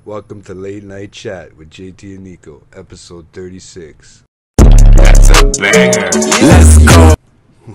Welcome to Late Night Chat with JT and Nico, episode 36. That's a banger. Let's go.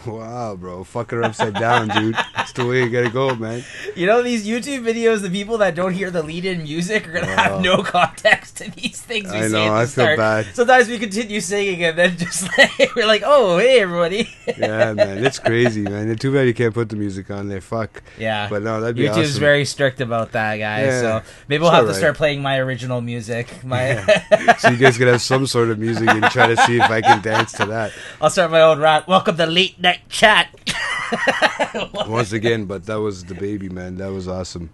Wow, bro. Fucking her upside down, dude. That's the way you gotta go, man. You know, these YouTube videos, the people that don't hear the lead-in music are gonna have no context to these things we say at the start. I feel bad. Sometimes we continue singing and then just like, we're like, oh, hey, everybody. Yeah, man. It's crazy, man. Too bad you can't put the music on there. Fuck. Yeah. But no, that'd be YouTube's awesome. very strict about that, guys. Yeah, so maybe we'll have to start playing my original music. So you guys could have some sort of music and try to see if I can dance to that. I'll start my own rap. Welcome to Late Night Chat. Once again, but that was the baby, man. That was awesome.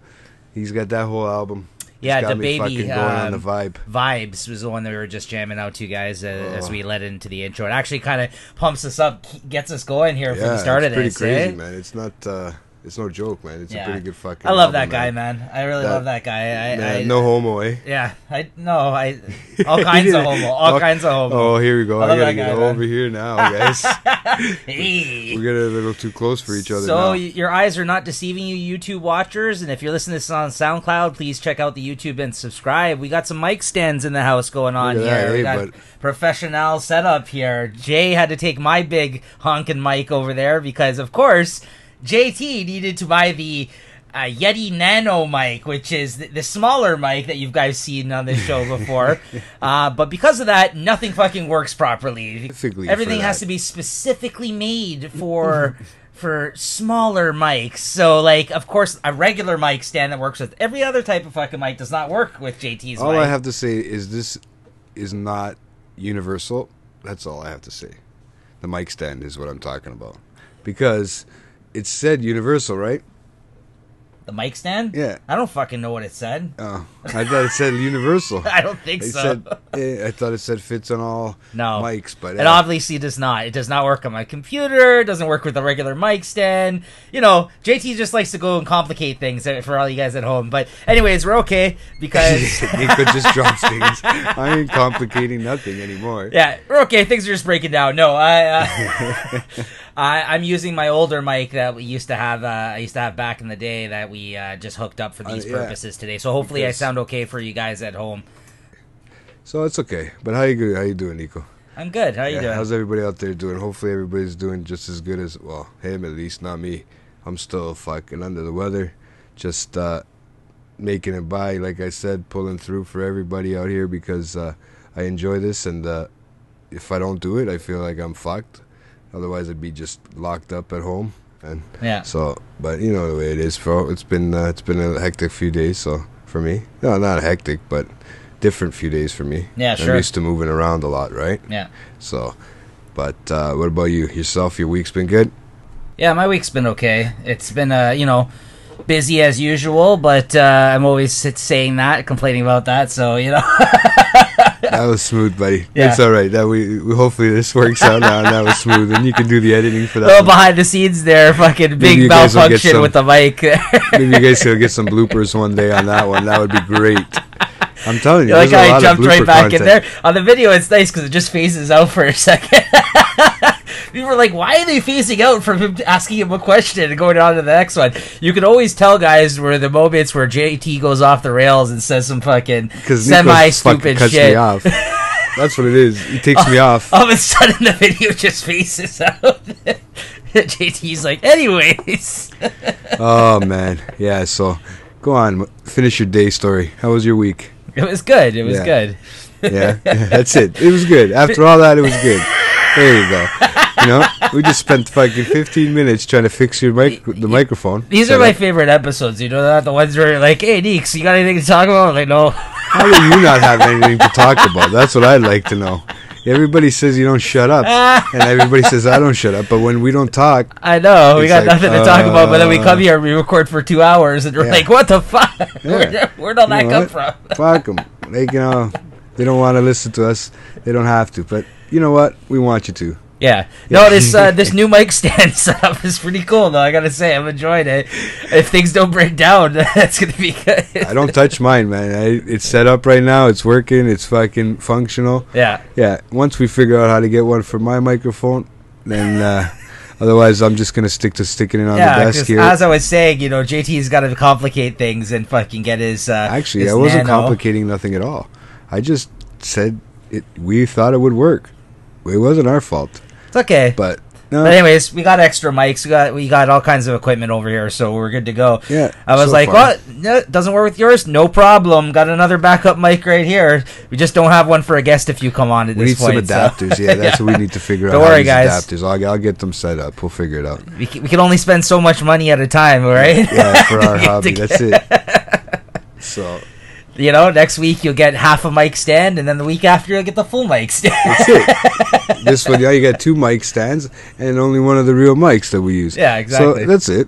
He's got that whole album. Yeah, got the me baby. Going on the vibe. Vibes was the one that we were just jamming out to, guys, as we led into the intro. It actually kind of pumps us up, gets us going here for the start of this. It's pretty crazy, man. It's not. It's no joke, man. It's a pretty good fucking. I love album, that guy, man. I really love that guy. I no homo, eh? Yeah, all kinds of homo. All kinds of homo. Oh, here we go. I gotta get over here now, guys. Hey. We get a little too close for each other. So now. Your eyes are not deceiving you, YouTube watchers. And if you're listening to this on SoundCloud, please check out the YouTube and subscribe. We got some mic stands in the house going on here. That, we got professional setup here. Jay had to take my big honking mic over there because, of course, JT needed to buy the Yeti Nano mic, which is the smaller mic that you guys seen on this show before. But because of that, nothing fucking works properly. Everything has to be specifically made for smaller mics. So, like, of course, a regular mic stand that works with every other type of fucking mic does not work with JT's mic. All I have to say is this is not universal. That's all I have to say. The mic stand is what I'm talking about. Because it said universal, right? The mic stand? Yeah. I don't fucking know what it said. Oh, I thought it said universal. I don't think so. I thought it said fits on all mics, but it obviously does not. It does not work on my computer. It doesn't work with a regular mic stand. You know, JT just likes to go and complicate things for all you guys at home. But anyways, we're okay because Nico just drops things. I ain't complicating nothing anymore. Yeah, we're okay. Things are just breaking down. No, I'm using my older mic that we used to have. I used to have back in the day that we just hooked up for these purposes today. So hopefully I sound okay for you guys at home. So it's okay. But how you doing, Nico? I'm good. How you doing? How's everybody out there doing? Hopefully everybody's doing just as good as, well, him at least, not me. I'm still fucking under the weather. Just making it by, like I said, pulling through for everybody out here because I enjoy this, and if I don't do it, I feel like I'm fucked. Otherwise, I'd be just locked up at home. And so, but you know the way it is, bro. It's been a hectic few days. So for me, no, not hectic, but different few days for me. Yeah, sure. I'm used to moving around a lot, right? Yeah. So, but what about you? Yourself? Your week's been good? Yeah, my week's been okay. It's been busy as usual, but I'm always saying that, complaining about that. So That was smooth, buddy. Yeah. It's all right. That we hopefully this works out now. And that was smooth, and you can do the editing for that. Little behind the scenes there, fucking big malfunction with the mic. Maybe you guys will get some bloopers one day on that one. That would be great. I'm telling you, like how I jumped right back in there on the video. It's nice because it just phases out for a second. People were like, why are they phasing out from him asking him a question and going on to the next one? You can always tell, guys, where the moments where JT goes off the rails and says some fucking semi-stupid shit. Me off. That's what it is. He takes me off. All of a sudden, the video just phases out. JT's like, anyways. Oh, man. Yeah, so go on. Finish your day story. How was your week? It was good. It was good. Yeah, that's it. It was good. After all that, it was good. There you go. You know, we just spent fucking 15 minutes trying to fix the microphone. These are my favorite episodes. You know that? The ones where you're like, hey, Neeks, you got anything to talk about? I'm like, no. How do you not have anything to talk about? That's what I'd like to know. Everybody says you don't shut up, and everybody says I don't shut up. But when we don't talk, I know we got nothing to talk about. But then we come here, we record for 2 hours, and we're like, "What the fuck? Yeah. Where'd all that come from?" Fuck them. They don't want to listen to us. They don't have to. But you know what? We want you to. Yeah. No, this new mic stand setup is pretty cool, though. I gotta say, I'm enjoying it. If things don't break down, that's gonna be good. I don't touch mine, man. It's set up right now. It's working. It's fucking functional. Yeah. Yeah. Once we figure out how to get one for my microphone, then Otherwise, I'm just gonna stick to sticking it on the desk here. As I was saying, JT's got to complicate things and fucking get his. Actually, his I wasn't nano. complicating nothing at all. I just said it. We thought it would work. It wasn't our fault. It's okay. But no. But anyways, we got extra mics. We got all kinds of equipment over here, so we're good to go. Yeah. I was so like, far. "What? No, it doesn't work with yours? No problem. Got another backup mic right here. We just don't have one for a guest if you come on at We this need point." some adapters. So. Yeah, that's what we need to figure out. Don't worry, these guys. Adapters. I'll get them set up. We'll figure it out. We can only spend so much money at a time, all right? Yeah, for our hobby. That's it. So. Next week you'll get half a mic stand, and then the week after you'll get the full mic stand. That's it. This one, you got 2 mic stands and only one of the real mics that we use. Yeah, exactly. So that's it.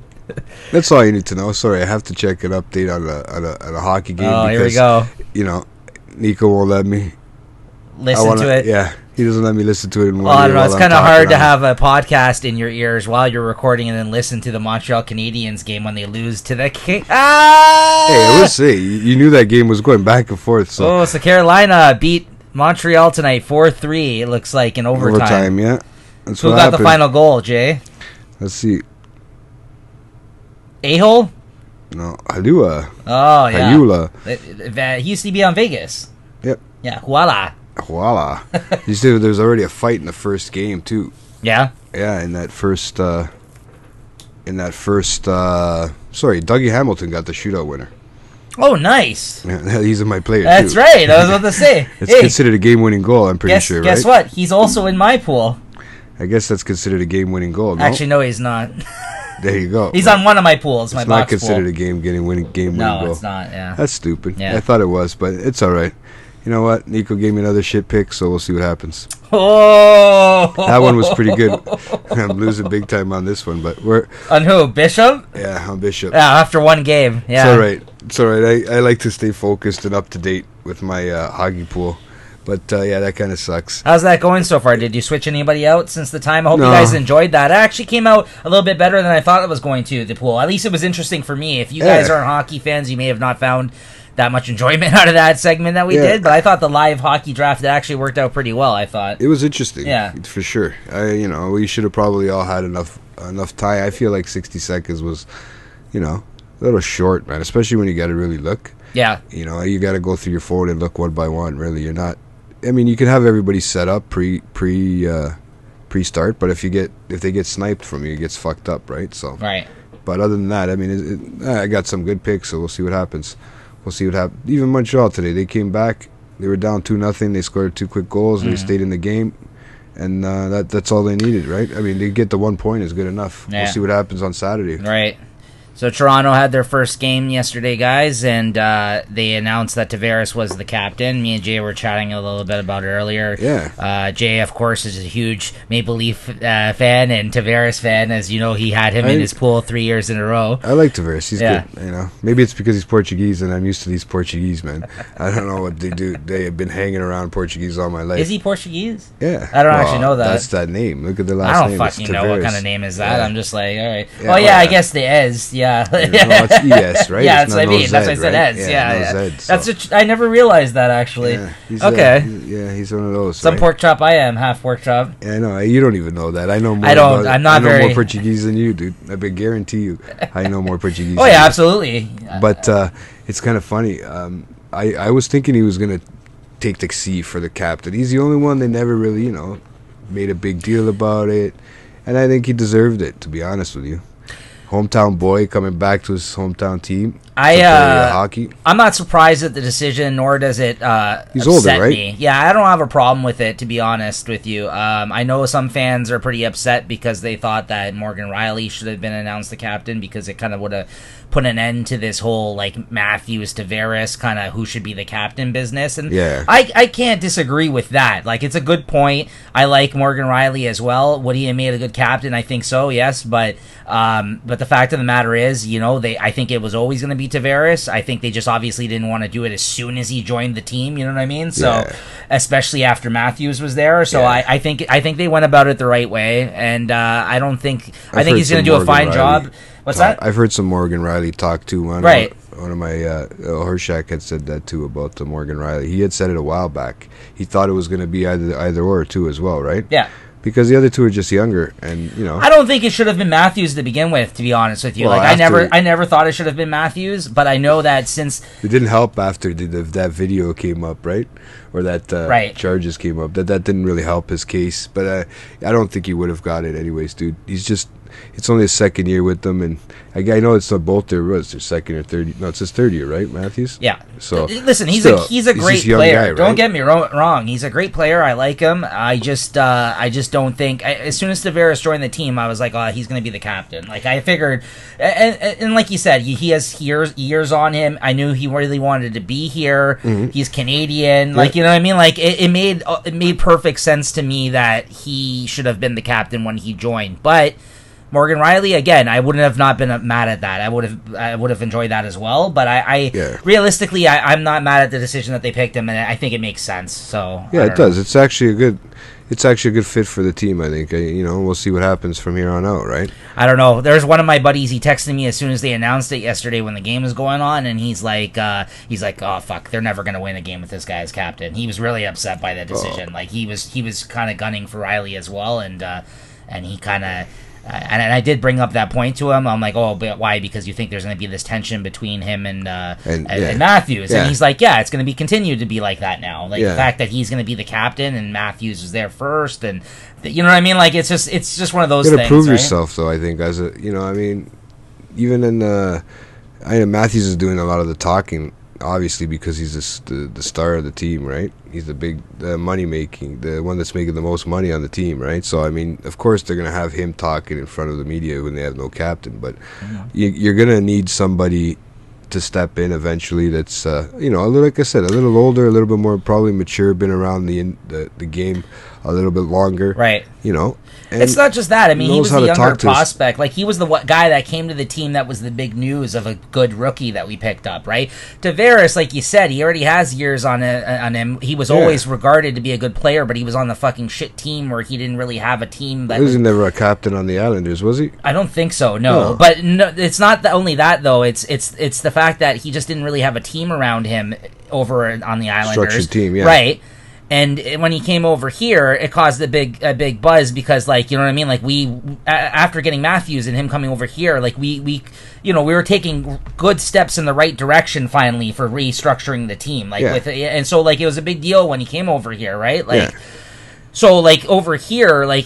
That's all you need to know. Sorry, I have to check an update on a hockey game. Oh, because, here we go. Nico won't let me Listen to it. Yeah, he doesn't let me listen to it in one Well, I don't ear know. while It's I'm kind of talking hard to on it. have a podcast in your ears while you're recording and then listen to the Montreal Canadiens game when they lose to the Hey, I will say, you knew that game was going back and forth. So So Carolina beat Montreal tonight 4-3. It looks like in overtime. yeah. That's Who what got happened. the final goal, Jay? Let's see. A-hole? No, Halua. Oh yeah. Halula. He used to be on Vegas. Yep. Yeah. Voila. Voila. You see, there was already a fight in the first game too. Yeah. Yeah, in that first. Sorry, Dougie Hamilton got the shootout winner. Oh, nice. Yeah, he's my player That's too. right. I was about to say. It's considered a game-winning goal. I'm pretty sure, right? Guess what? He's also in my pool. I guess that's considered a game-winning goal. No? Actually, no, he's not. There you go. He's on one of my pools. My It's not box considered pool. a game-winning goal. No, it's not. Yeah. That's stupid. Yeah. I thought it was, but it's all right. You know what? Nico gave me another shit pick, so we'll see what happens. Oh, That one was pretty good. I'm losing big time on this one, but we're on who? Bishop? yeah, on Bishop. Yeah, after one game. Yeah. It's all right. It's all right. I like to stay focused and up to date with my hockey pool, but yeah, that kind of sucks. How's that going so far? Did you switch anybody out since the time? I hope No. you guys enjoyed that. It actually came out a little bit better than I thought it was going to, the pool. At least it was interesting for me. If you guys Yeah. aren't hockey fans, you may have not found that much enjoyment out of that segment that we Yeah. did, but I thought the live hockey draft actually worked out pretty well, I thought. It was interesting. Yeah. for sure. We should have probably all had enough time. I feel like 60 seconds was, a little short, man. Especially when you got to really look. Yeah. You got to go through your phone and look one by one. Really, you're not. I mean, you can have everybody set up pre-start, but if they get sniped from you, it gets fucked up, right? So. Right. But other than that, I mean, I got some good picks, so we'll see what happens. We'll see what happens. Even Montreal today, they came back. They were down 2-0. They scored 2 quick goals. They stayed in the game, and that's all they needed, right? I mean, they get the 1 point is good enough. Yeah. We'll see what happens on Saturday. Right. So Toronto had their first game yesterday, guys, and they announced that Tavares was the captain. Me and Jay were chatting a little bit about it earlier. Yeah. Jay, of course, is a huge Maple Leaf fan and Tavares fan. As you know, he had him in his pool 3 years in a row. I like Tavares. He's Yeah. good. Maybe it's because he's Portuguese, and I'm used to these Portuguese men. I don't know what they do. They have been hanging around Portuguese all my life. Is he Portuguese? Yeah. I don't actually know that. That's that name. Look at the last I don't name. fucking It's know what Tavares. kind of name is that. Yeah. I'm just like, all right. Yeah, well, yeah, well, I yeah. guess the Ez, yeah. No, it's ES, right? Yeah, It's that's what I not mean. no That's why I Z, said right? Ez. Yeah, no yeah. Z, so. That's I never realized that actually. Yeah, he's, Okay. He's one of those. Some right? pork chop I am, half pork chop. Yeah, I know. You don't even know that. I know more. I don't. about- I'm not I know very- more Portuguese than you, dude. I bet guarantee you, I know more Portuguese. Oh than yeah, you. absolutely. But it's kind of funny. I was thinking he was gonna take the C for the captain. He's the only one they never really, made a big deal about it, and I think he deserved it. To be honest with you, hometown boy coming back to his hometown team. to play, hockey. I'm not surprised at the decision, nor does it He's upset older, right? me. Yeah, I don't have a problem with it, to be honest with you. I know some fans are pretty upset because they thought that Morgan Riley should have been announced the captain because it kind of would have put an end to this whole like Matthews Tavares kind of who should be the captain business. And Yeah. I can't disagree with that. Like, it's a good point. I like Morgan Riley as well. Would he have made a good captain? I think so, yes. But the fact of the matter is, I think it was always going to be Tavares. I think they just obviously didn't want to do it as soon as he joined the team. You know what I mean? So, Yeah. especially after Matthews was there. So Yeah. I think they went about it the right way, and I don't think I've he's heard going to do some a fine Morgan job. Riley What's talk. that? I've heard some Morgan Riley talk too. Right. One of my Hershak had said that too about the Morgan Riley. He had said it a while back. He thought it was going to be either or too as well, right? Yeah. because the other two are just younger, and I don't think it should have been Matthews to begin with. To be honest with you, Well, like I never thought it should have been Matthews, but I know that since it didn't help after that video came up, right, or that charges came up, that didn't really help his case. But I don't think he would have got it anyways, dude. It's only his second year with them, and I know it's not both their second or third. No, it's his third year, right, Matthews? Yeah. So listen, he's a great player. Guy, right? Don't get me wrong. He's a great player. I like him. I just don't think. As soon as Tavares joined the team, I was like, oh, he's going to be the captain. Like I figured, and like you said, he has years on him. I knew he really wanted to be here. Mm-hmm. He's Canadian. Like you know what I mean. Like it made perfect sense to me that he should have been the captain when he joined, but. Morgan Riley, again, I wouldn't have not been mad at that. I would have enjoyed that as well. But realistically, I'm not mad at the decision that they picked him, and I think it makes sense. So yeah, it does. It's actually a good fit for the team. I think we'll see what happens from here on out, right? I don't know. There's one of my buddies. He texted me as soon as they announced it yesterday when the game was going on, and he's like, oh fuck, they're never gonna win a game with this guy as captain. He was really upset by the decision. Like he was kind of gunning for Riley as well, and he kind of. And I did bring up that point to him. I'm like, oh, but why? Because you think there's going to be this tension between him and Matthews. Yeah. And he's like, yeah, it's going to be continued to be like that now. Like the fact that he's going to be the captain and Matthews was there first, and you know what I mean? Like it's just one of those things. You got to prove yourself, though. I think even in I know Matthews is doing a lot of the talking. Obviously, because he's the star of the team, right? He's the money making, the one that's making the most money on the team, right? So I mean, of course they're gonna have him talking in front of the media when they have no captain, but you're gonna need somebody to step in eventually. That's like I said, a little older, a little bit more probably mature, been around the game a little bit longer, right? And it's not just that. I mean, he was the younger prospect. Like, he was the guy that came to the team that was the big news of a good rookie that we picked up, right? Tavares, like you said, he already has years on him. He was always regarded to be a good player, but he was on the fucking shit team where he didn't really have a team. He was never a captain on the Islanders, was he? I don't think so, no. But no, it's not only that, though. It's the fact that he just didn't really have a team around him over on the Islanders. Structured team, yeah. Right. And when he came over here, it caused a big buzz because, like, you know what I mean? Like, after getting Matthews and him coming over here, like, we were taking good steps in the right direction finally for restructuring the team. Like, and so, like, it was a big deal when he came over here, right? Like, so, like, over here, like,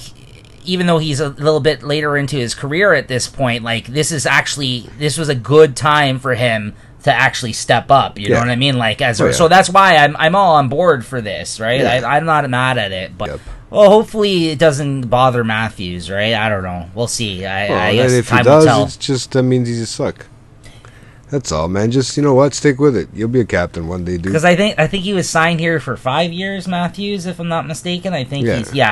even though he's a little bit later into his career at this point, like, this was a good time for him to actually step up, you know what I mean? Like, so that's why I'm all on board for this, right? I'm not mad at it, but well, hopefully it doesn't bother Matthews, right? I don't know. We'll see. I guess if time he does, will tell. it's just that means he's a suck. That's all, man. Just stick with it. You'll be a captain one day, dude. Because I think he was signed here for 5 years, Matthews, if I'm not mistaken. I think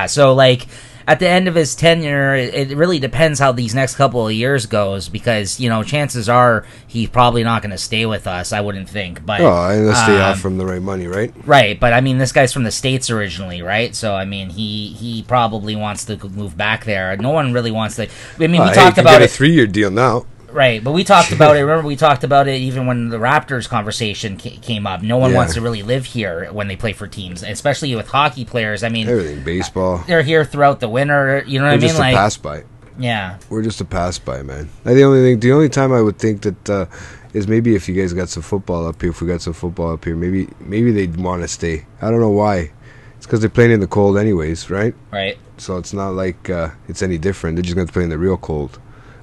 so like. At the end of his tenure, it really depends how these next couple of years goes because, chances are he's probably not going to stay with us, I wouldn't think. But unless they offer him the right money, right? Right, but I mean, this guy's from the States originally, right? So, I mean, he probably wants to move back there. No one really wants to... I mean, we talked about a 3-year deal now. Right, but we talked about it. Remember, we talked about it even when the Raptors conversation came up. No one wants to really live here when they play for teams, especially with hockey players. I mean, everything, baseball. They're here throughout the winter. You know what I mean? Just a pass by. Yeah, we're just a pass by, man. The only time I would think that is maybe if you guys got some football up here. If we got some football up here, maybe they'd want to stay. I don't know why. It's because they're playing in the cold, anyways, right? Right. So it's not like it's any different. They're just going to play in the real cold.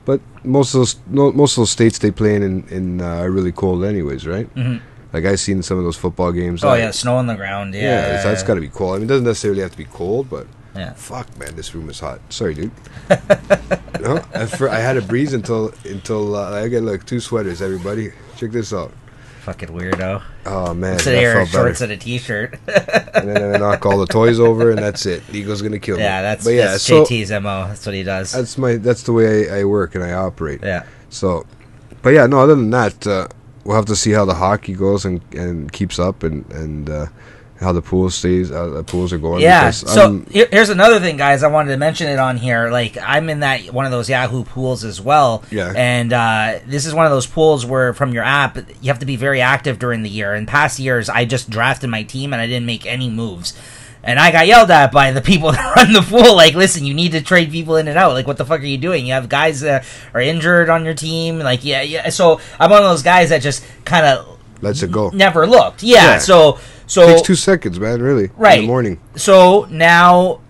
But most of those states they play in are really cold anyways, right? Mm-hmm. Like I've seen some of those football games. Oh yeah, snow on the ground. Yeah, that's got to be cold. I mean, it doesn't necessarily have to be cold, but fuck, man, this room is hot. Sorry, dude. I had a breeze until I got like 2 sweaters. Everybody, check this out. Fucking weirdo. Oh man, sit here in shorts and a t-shirt. And then I knock all the toys over, and that's it. Eagle's gonna kill me. Yeah, that's JT's MO. That's what he does. That's the way I work and I operate. Yeah. So, but yeah, no. Other than that, we'll have to see how the hockey goes and keeps up and how the pool stays, how the pools are going. Yeah. So here's another thing, guys. I wanted to mention it on here. Like, I'm in one of those Yahoo pools as well. Yeah. And this is one of those pools where from your app you have to be very active during the year. In past years, I just drafted my team and I didn't make any moves. And I got yelled at by the people that run the pool. Like, listen, you need to trade people in and out. Like, what the fuck are you doing? You have guys that are injured on your team. Like, yeah. So I'm one of those guys that just kind of lets it go. Never looked. Yeah. So takes 2 seconds, man. Really. Right. In the morning. So now,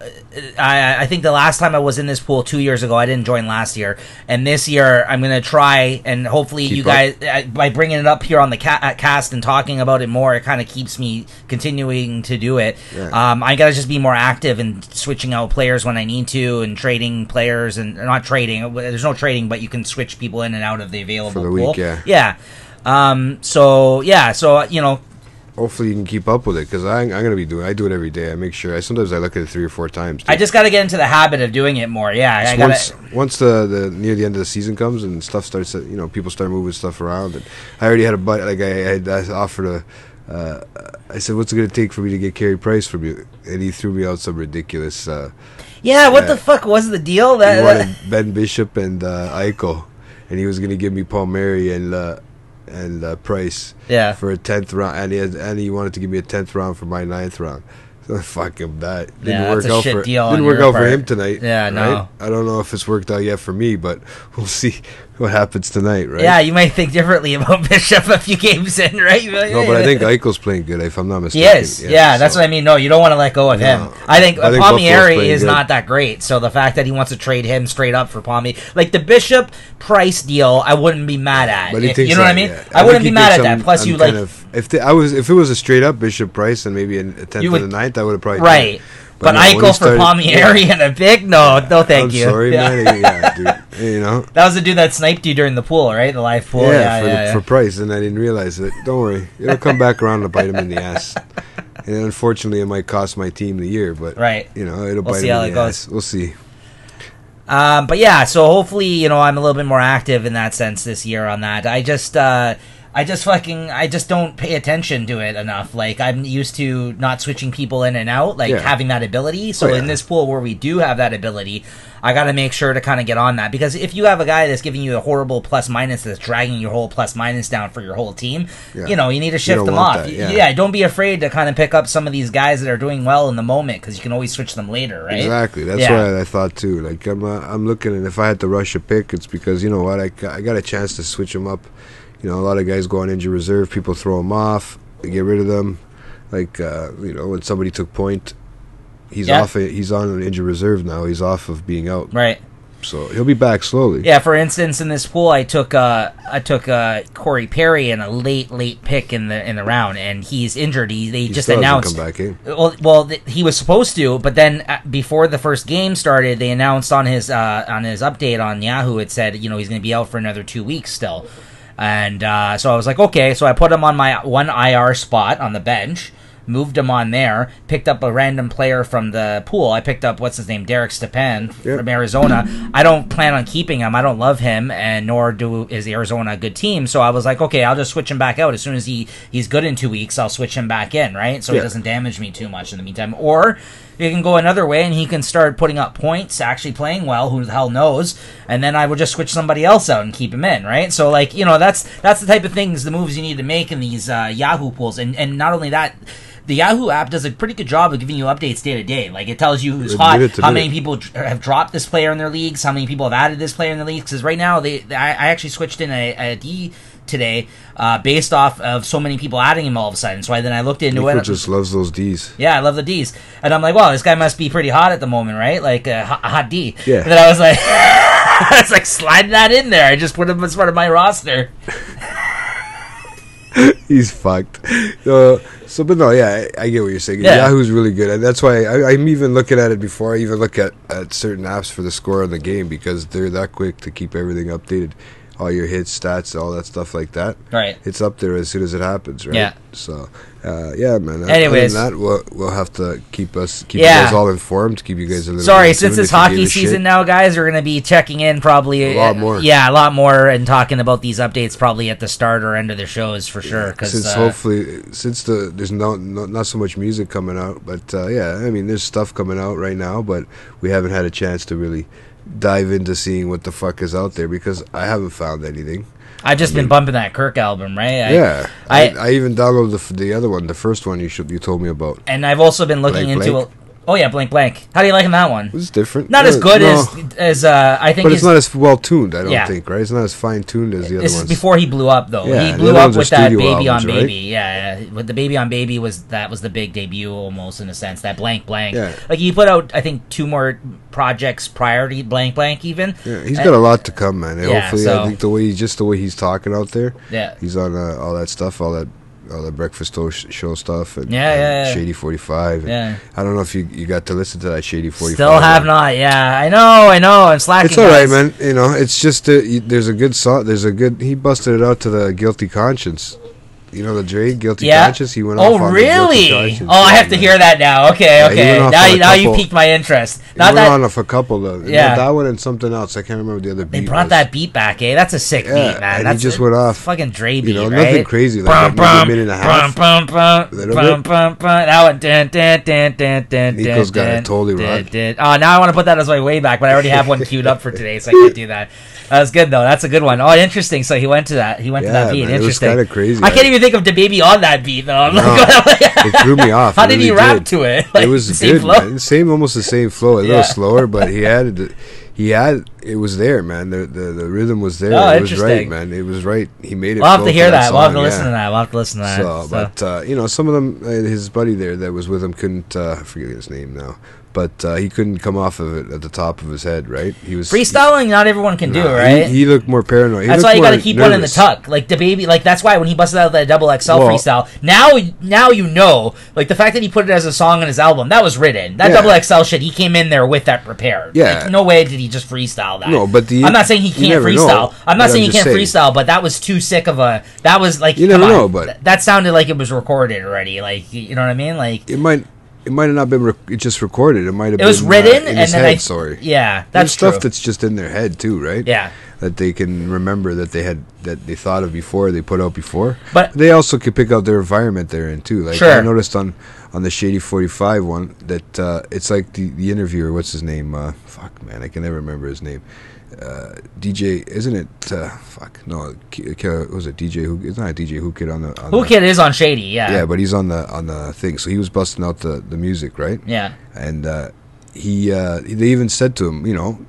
I think the last time I was in this pool 2 years ago, I didn't join last year, and this year I'm gonna try, and hopefully you guys, by bringing it up here on the cast and talking about it more, it kind of keeps me continuing to do it. Yeah. I gotta just be more active and switching out players when I need to, and trading players, and not trading. There's no trading, but you can switch people in and out of the available for the pool. week. Yeah. Yeah. So you know. Hopefully you can keep up with it, because I'm gonna be doing. I do it every day. I make sure. Sometimes I look at it 3 or 4 times. I just got to get into the habit of doing it more. Yeah, once the near the end of the season comes and stuff starts, people start moving stuff around. And I already had a buddy. Like I offered I said, "What's it gonna take for me to get Carey Price from you?" And he threw me out some ridiculous. What the fuck was the deal? He wanted Ben Bishop and Eichel, and he was gonna give me Palmieri and Price for a 10th round, and he wanted to give me a 10th round for my 9th round. So fuck him, that didn't work out for him tonight. Yeah, right? no. I don't know if it's worked out yet for me, but we'll see what happens tonight, right? Yeah, you might think differently about Bishop a few games in, right? No, but I think Eichel's playing good, if I'm not mistaken. He is. Yeah, that's what I mean. No, you don't want to let go of him. I think Palmieri is not that great, so the fact that he wants to trade him straight up for Palmieri, like the Bishop Price deal, I wouldn't be mad at. But you know what I mean? Yeah. I wouldn't be mad at that. Plus, if it was a straight up Bishop Price and maybe a 10th and a 9th, I would have probably right. Done it. But no, Eichel for Palmieri and a big no thank you. Sorry, man. Yeah, dude. That was the dude that sniped you during the pool, right? The live pool. For Price, and I didn't realize it. Don't worry, it'll come back around to bite him in the ass. And unfortunately, it might cost my team the year, but it'll bite him in the ass. We'll see. But yeah, so hopefully, I'm a little bit more active in that sense this year on that. I just don't pay attention to it enough. Like, I'm used to not switching people in and out, having that ability. So in this pool where we do have that ability, I got to make sure to kind of get on that. Because if you have a guy that's giving you a horrible plus-minus that's dragging your whole plus-minus down for your whole team, you need to shift them off. Don't be afraid to kind of pick up some of these guys that are doing well in the moment, because you can always switch them later, right? Exactly. That's what I thought, too. Like, I'm looking, and if I had to rush a pick, it's because, you know what, I got a chance to switch them up. A lot of guys go on injured reserve. People throw them off. They get rid of them. Like, when somebody took point, he's off. He's on an injured reserve now. He's off of being out. Right. So he'll be back slowly. Yeah. For instance, in this pool, I took Corey Perry in a late pick in the round, and he's injured. They just announced. Come back in. Well, he was supposed to, but then before the first game started, they announced on his update on Yahoo, it said he's going to be out for another 2 weeks still. And so I was like, okay. So I put him on my one IR spot on the bench, moved him on there, picked up a random player from the pool. I picked up, what's his name, Derek Stepan from Arizona. I don't plan on keeping him. I don't love him, and nor is Arizona a good team. So I was like, okay, I'll just switch him back out. As soon as he's good in 2 weeks, I'll switch him back in, right? So he doesn't damage me too much in the meantime. Or you can go another way, and he can start putting up points, actually playing well, who the hell knows, and then I would just switch somebody else out and keep him in, right? So, that's the type of things, the moves you need to make in these Yahoo pools. And not only that, the Yahoo app does a pretty good job of giving you updates day to day. Like, it tells you who's hot, how many people have dropped this player in their leagues, how many people have added this player in their leagues. Because right now, I actually switched in a D today based off of so many people adding him all of a sudden. So then I looked into it. Just loves those Ds. Yeah, I love the Ds. And I'm like, wow, this guy must be pretty hot at the moment, right? Like a hot D. Yeah. And then I was like, slide that in there. I just put him as part of my roster. He's fucked. But no, I get what you're saying. Yeah. Yahoo's really good, and that's why I'm even looking at it before I even look at certain apps for the score on the game, because they're that quick to keep everything updated. All your hits, stats, all that stuff like that. Right. It's up there as soon as it happens, right? Yeah. So, man. Anyways. Other than that, we'll have to keep you guys all informed, keep you guys a little Sorry, since it's hockey season now, guys, we're going to be checking in probably a lot more. Yeah, a lot more, and talking about these updates probably at the start or end of the shows for sure. Cause, since there's not so much music coming out, but there's stuff coming out right now, but we haven't had a chance to really dive into seeing what the fuck is out there, because I haven't found anything. I've just been bumping that Kirk album, right? I even downloaded the other one, the first one you told me about. And I've also been looking into. Blank. Oh yeah, Blank Blank. How do you like that one? It was different. Not as good as I think. But it's not as well tuned. I don't think. Right? It's not as fine tuned as the other ones. This is before he blew up, though. Yeah, he blew up with that Baby albums, on Baby. Right? Yeah, with the Baby on Baby was the big debut almost in a sense. That Blank Blank. Yeah. Like he put out I think 2 more projects prior to Blank Blank even. Yeah, he's got a lot to come, man. Yeah, hopefully, I think the way he's talking out there. Yeah. He's on all that stuff, all that breakfast show stuff, and Shady 45. Yeah. I don't know if you got to listen to that Shady 45. Still have not. Yeah, I know. I'm slacking. It's all right, man. You know, it's just there's a good song. He busted it out to the Guilty Conscience. You know the Dre Guilty Conscience. He went off on really? The Guilty Conscience. I have to hear that now. Okay. Now you piqued my interest. He went on for a couple of that one and something else. I can't remember the other beat. They brought that beat back, eh? That's a sick beat, man. And That's he just went off. Fucking Dre beat, nothing crazy. Like maybe a minute and a half. That one. Nico's got it totally wrong. Oh, now I want to put that as my way back, but I already have one queued up for today, so I can't do that. That was good though. That's a good one. Oh, interesting. So he went to that. He went to that beat. Man, interesting. It was kind of crazy. I can't even think of the Baby on that beat though. It threw me off. How did he rap to it? Like, it was good, man. Almost the same flow. A little slower, but he had it was there, man. The rhythm was there. It was right, man. It was right. He made it. We'll have to hear that. We'll have to listen to that. So, but some of them, his buddy there that was with him couldn't. I forget his name now. But he couldn't come off of it at the top of his head, right? He was freestyling. Not everyone can do, right? He looked more paranoid. That's why you got to keep one in the tuck, like the Baby. Like that's why when he busted out that double XL freestyle. Now you know, like the fact that he put it as a song on his album, that was written. That double XL shit, he came in there with that prepared. Yeah, like, no way did he just freestyle that. No, but I'm not saying he can't freestyle. I'm not saying he can't freestyle, but that was too sick of a. That was like you never know, but that sounded like it was recorded already. Like you know what I mean? Like it might have not been just recorded. It might have been. It was written in his and head. Sorry. Yeah, that's There's stuff true. that's just in their head too, right? Yeah. That they can remember that they thought of before, they put out before. But they also could pick out their environment they're in too. Like I noticed on the Shady 45 one that it's like the interviewer. What's his name? Fuck man, I can never remember his name. DJ, isn't it? Fuck no, was it DJ? Who? It's not DJ Who Kid on the. Who Kid is on Shady, yeah. Yeah, but he's on the thing. So he was busting out the music, right? Yeah. And they even said to him,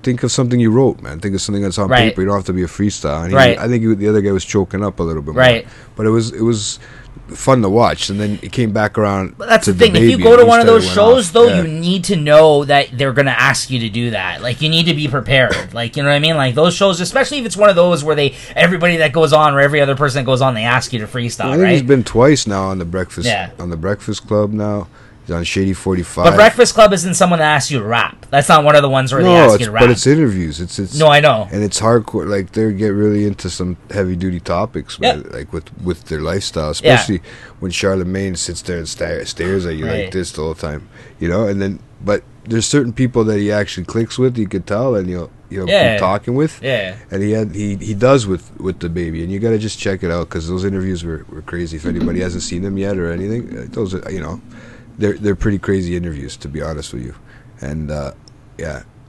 think of something you wrote, man. Think of something that's on paper. You don't have to be a freestyle. And I think the other guy was choking up a little bit more. Right. But it was fun to watch, and then it came back around. But that's the thing. If you go to one of those shows, though, you need to know that they're going to ask you to do that. Like, you need to be prepared. Like, you know what I mean? Like, those shows, especially if it's one of those where everybody that goes on, or every other person that goes on, they ask you to freestyle, I think right? he's been twice now on the Breakfast Club now. He's on Shady 45. But Breakfast Club isn't someone that asks you to rap. That's not one of the ones where they ask you to rap. But it's interviews. It's no, I know. And it's hardcore. Like, they get really into some heavy-duty topics, like with their lifestyle. Especially when Charlemagne sits there and stares at you like this the whole time. And then, but there's certain people that he actually clicks with, you could tell, and he'll keep talking with. Yeah. And he does with the Baby. And you got to just check it out, because those interviews were crazy. If anybody hasn't seen them yet or anything, those are, they're pretty crazy interviews, to be honest with you, and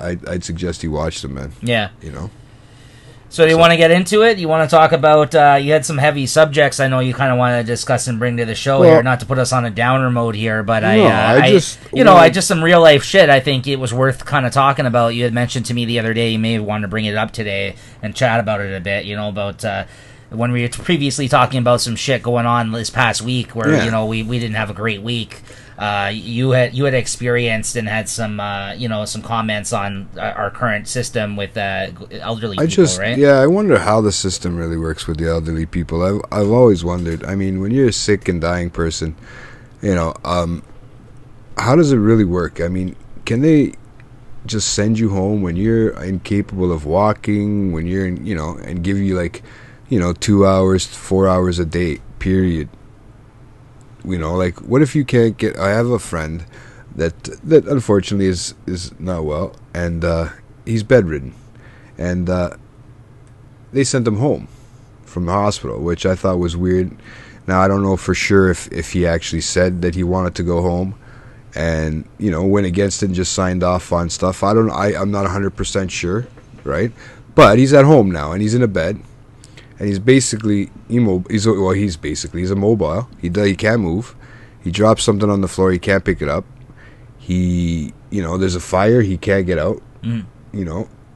I'd suggest you watch them, man. Yeah, So do you want to get into it? You want to talk about? You had some heavy subjects. I know you kind of want to discuss and bring to the show here, not to put us on a downer mode here, but just some real life shit. I think it was worth kind of talking about. You had mentioned to me the other day. You may want to bring it up today and chat about it a bit. About. When we were previously talking about some shit going on this past week, where we didn't have a great week. You had experienced and had some some comments on our current system with elderly people, right? Yeah, I wonder how the system really works with the elderly people. I've always wondered. I mean, when you're a sick and dying person, how does it really work? I mean, can they just send you home when you're incapable of walking, when you're and give you 2 hours, 4 hours a day, period? What if you can't get... I have a friend that unfortunately is not well, and he's bedridden. And they sent him home from the hospital, which I thought was weird. Now, I don't know for sure if he actually said that he wanted to go home and, went against it and just signed off on stuff. I'm not 100% sure, right? But he's at home now, and he's in a bed. and he's basically he's immobile. He can't move. He drops something on the floor, he can't pick it up. There's a fire, he can't get out.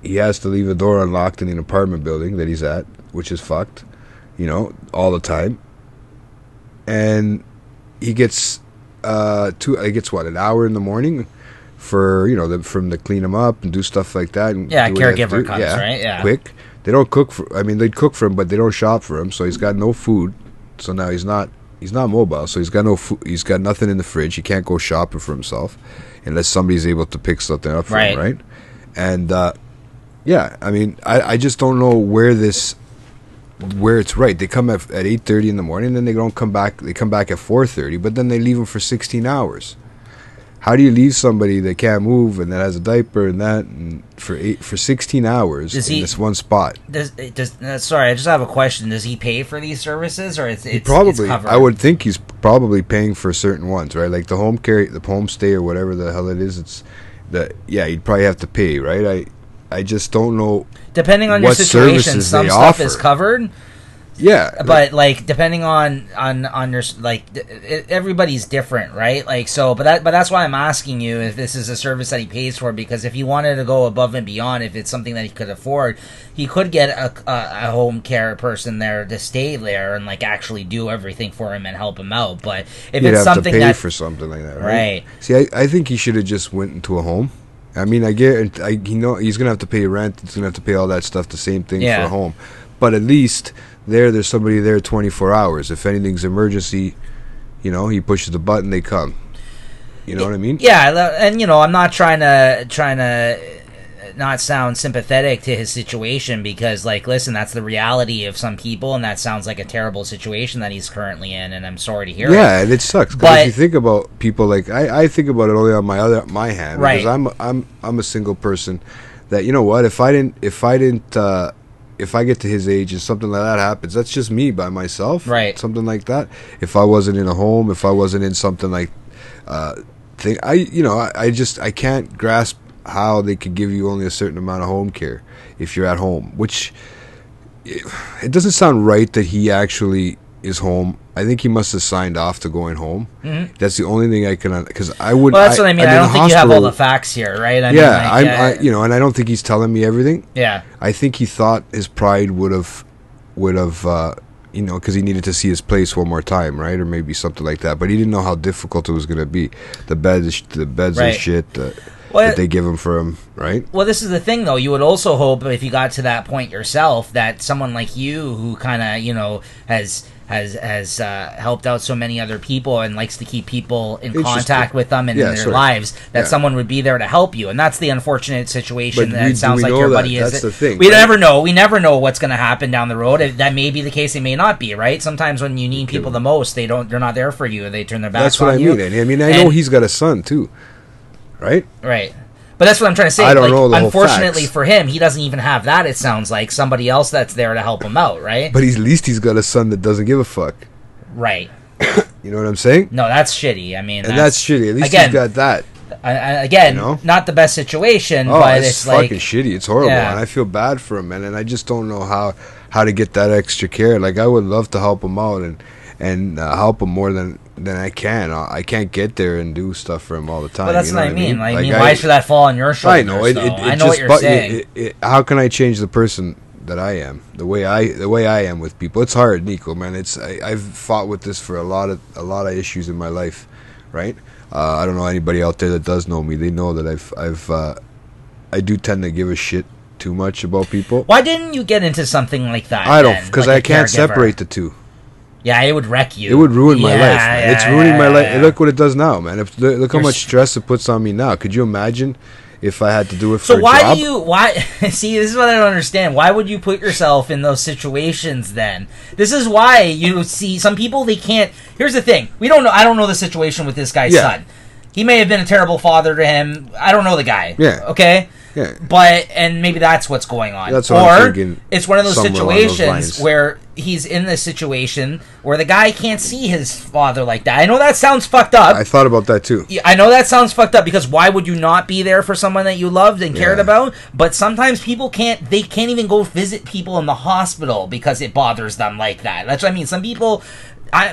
He has to leave the door unlocked in an apartment building that he's at, which is fucked, all the time. And he gets an hour in the morning for from to clean him up and do stuff like that. And caregiver comes, right? Yeah, quick. They don't cook they'd cook for him, but they don't shop for him. So he's got no food. So now he's not mobile. So he's got no food. He's got nothing in the fridge. He can't go shopping for himself unless somebody's able to pick something up for him, right? And I just don't know where it's right. They come at 8:30 in the morning, then they don't come back. They come back at 4:30, but then they leave him for 16 hours. How do you leave somebody that can't move and that has a diaper and for 16 hours in this one spot? Sorry, I just have a question. Does he pay for these services, or it's probably? covered? I would think he's probably paying for certain ones, right? Like the home care, the home stay, or whatever the hell it is. You'd probably have to pay, right? I just don't know. Depending on your situation, some stuff is covered. Yeah, but depending on your everybody's different, right? But that's why I'm asking you if this is a service that he pays for, because if he wanted to go above and beyond, if it's something that he could afford, he could get a home care person there to stay there and actually do everything for him and help him out. But if it's something to pay for something like that, right? See, I think he should have just went into a home. I mean, he's gonna have to pay rent. He's gonna have to pay all that stuff. The same thing for a home, but at least there's somebody there 24 hours. If anything's emergency, he pushes the button, they come. You know what I mean? Yeah, and I'm not trying to not sound sympathetic to his situation, because listen, that's the reality of some people, and that sounds like a terrible situation that he's currently in, and I'm sorry to hear it. Yeah, and it sucks, because if you think about people, I think about it only on my hand, right? Because I'm a single person. That what if I get to his age and something like that happens, that's just me by myself, right? Something like that. If I wasn't in a home, if I wasn't in something I can't grasp how they could give you only a certain amount of home care if you're at home, which it doesn't sound right that he actually is home. I think he must have signed off to going home. Mm-hmm. That's the only thing I can, because I wouldn't. Well, that's what I mean. I don't think you have all the facts here, right? And I don't think he's telling me everything. Yeah, I think he thought his pride would have, because he needed to see his place one more time, right, or maybe something like that. But he didn't know how difficult it was going to be. The beds and shit that they give him for him, right? Well, this is the thing, though. You would also hope, if you got to that point yourself, that someone like you, who kind of has helped out so many other people and likes to keep people in contact with them and in their lives, that someone would be there to help you. And that's the unfortunate situation that sounds like your buddy is. That's the thing. We never know. We never know what's going to happen down the road. That may be the case. It may not be, right? Sometimes when you need people the most, they're not there for you. They turn their backs on you. That's what I mean. I know he's got a son too, right? Right. But that's what I'm trying to say. I don't know the unfortunately whole facts. for him, he doesn't even have that. It sounds like somebody else that's there to help him out, right? But at least he's got a son that doesn't give a fuck. Right. You know what I'm saying? No, that's shitty. I mean, that's shitty. At least he's got that. Not the best situation, but it's fucking shitty. It's horrible, and I feel bad for him, man. And I just don't know how to get that extra care. I would love to help him out and help him more than I can. I can't get there and do stuff for him all the time. But that's what I mean. Why should that fall on your shoulders? I know. I know what you're saying. How can I change the person that I am? The way I am with people. It's hard, Nico. Man, I've fought with this for a lot of issues in my life, right? I don't know anybody out there that does know me. They know that I do tend to give a shit too much about people. Why didn't you get into something like that? I don't, because I can't separate the two. Yeah, it would wreck you. It would ruin my life, man. It's ruining my life. Yeah. Look what it does now, man. Look how much stress it puts on me now. Could you imagine if I had to do it for a job? Why see, this is what I don't understand. Why would you put yourself in those situations then? This is why you see some people, they can't. Here's the thing. I don't know the situation with this guy's son. He may have been a terrible father to him. I don't know the guy. Yeah. Okay? Yeah. And maybe that's what's going on. That's what I'm thinking. It's one of those situations where he's in this situation where the guy can't see his father like that. I know that sounds fucked up. I thought about that too. I know that sounds fucked up because why would you not be there for someone that you loved and cared about? But sometimes people can't even go visit people in the hospital because it bothers them like that. That's what I mean. Some people,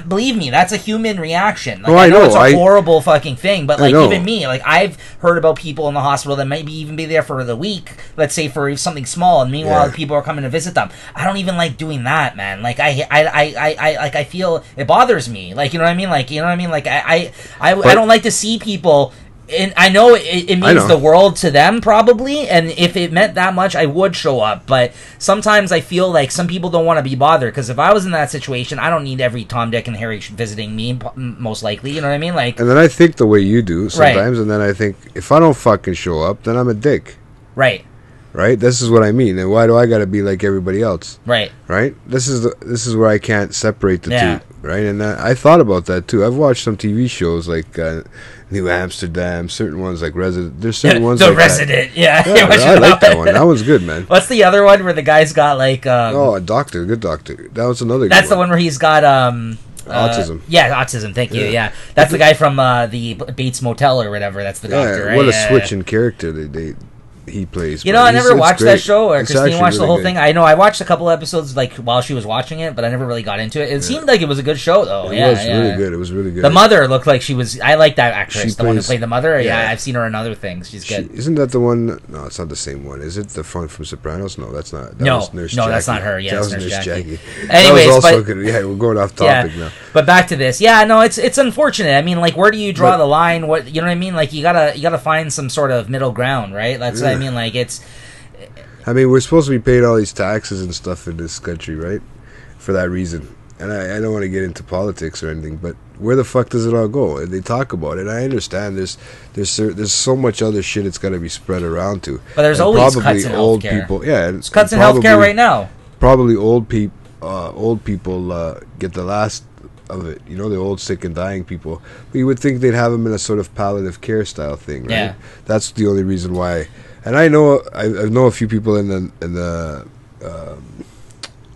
believe me, that's a human reaction. Like, I know it's a horrible fucking thing, but like even me, like I've heard about people in the hospital that maybe even be there for the week, let's say for something small, and meanwhile people are coming to visit them. I don't even like doing that, man. Like I feel it bothers me. Like, you know what I mean? Like, you know what I mean? Like I don't like to see people. And I know it means the world to them, probably, and if it meant that much, I would show up. But sometimes I feel like some people don't want to be bothered, because if I was in that situation, I don't need every Tom, Dick, and Harry visiting me, most likely, you know what I mean? Like, and then I think the way you do sometimes, and then I think, if I don't fucking show up, then I'm a dick. Right. Right? This is what I mean. And why do I gotta be like everybody else? Right. Right? This is where I can't separate the two. Right? And I thought about that too. I've watched some TV shows like New Amsterdam, certain ones like Resident. There's certain ones The like Resident, that. I like that one. That one's good, man. What's the other one where the guy's got like a doctor, good doctor. That was another. That's the one where he's got autism. Autism. Thank you. Yeah, that's the guy from the Bates Motel or whatever. That's the doctor. Right? What a switch in character he plays. You know, I never watched that show, or Christine watched the whole thing. I know I watched a couple episodes like while she was watching it, but I never really got into it. It seemed like it was a good show, though. It was really good. It was really good. The mother looked like she was. I like that actress, the one who played the mother. Yeah, I've seen her in other things. She's good. Isn't that the one? No, it's not the same one. Is it the one from Sopranos? No, that's not. No, was Nurse Jackie. That's not her. Yeah, that was Nurse Jackie. Anyways, that was also good. Yeah, we're going off topic now. But back to this. Yeah, no, it's unfortunate. I mean, like, where do you draw the line? What, you know what I mean? Like, you gotta find some sort of middle ground, right? That's what I mean. Like, it's. I mean, we're supposed to be paying all these taxes and stuff in this country, right? For that reason. And I don't want to get into politics or anything, but where the fuck does it all go? And they talk about it. I understand there's so much other shit it's got to be spread around to. But there's always cuts in old healthcare. People. Yeah, there's cuts in healthcare right now. Probably old people get the last of it. You know, the old, sick, and dying people. But you would think they'd have them in a sort of palliative care style thing, right? Yeah. That's the only reason why. And I know a few people in the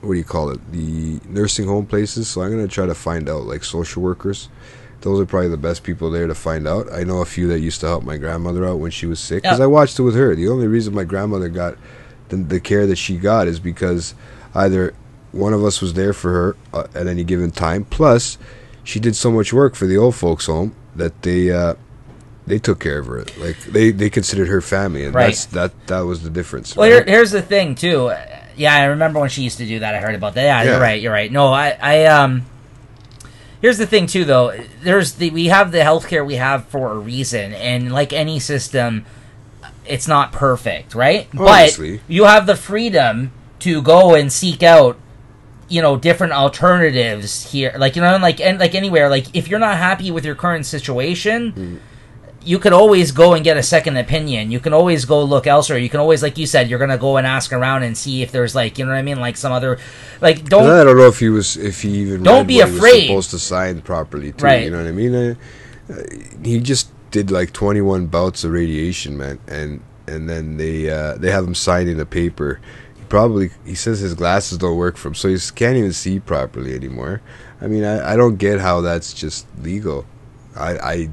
what do you call it, the nursing home places. So I'm gonna try to find out, like, social workers. Those are probably the best people there to find out. I know a few that used to help my grandmother out when she was sick, because I watched it with her. The only reason my grandmother got the care that she got is because either one of us was there for her at any given time, plus she did so much work for the old folks home that they took care of her. Like, they considered her family, and that was the difference. Well, here's the thing too. Yeah, I remember when she used to do that. I heard about that. Yeah, you're right. No, I here's the thing too, though. We have the healthcare we have for a reason, and like any system, it's not perfect, right? Honestly. But you have the freedom to go and seek out, you know, different alternatives here. Like, you know, like anywhere. Like, if you're not happy with your current situation, you could always go and get a second opinion. You can always go look elsewhere. You can always, like you said, you're gonna go and ask around and see if there's, like, you know what I mean, like some other, like, don't. I don't know if he even don't be afraid. He was supposed to sign properly too. Right. You know what I mean? He just did like 21 bouts of radiation, man, and then they have him signing a paper. He says his glasses don't work for him, so he can't even see properly anymore. I mean, I don't get how that's just legal. I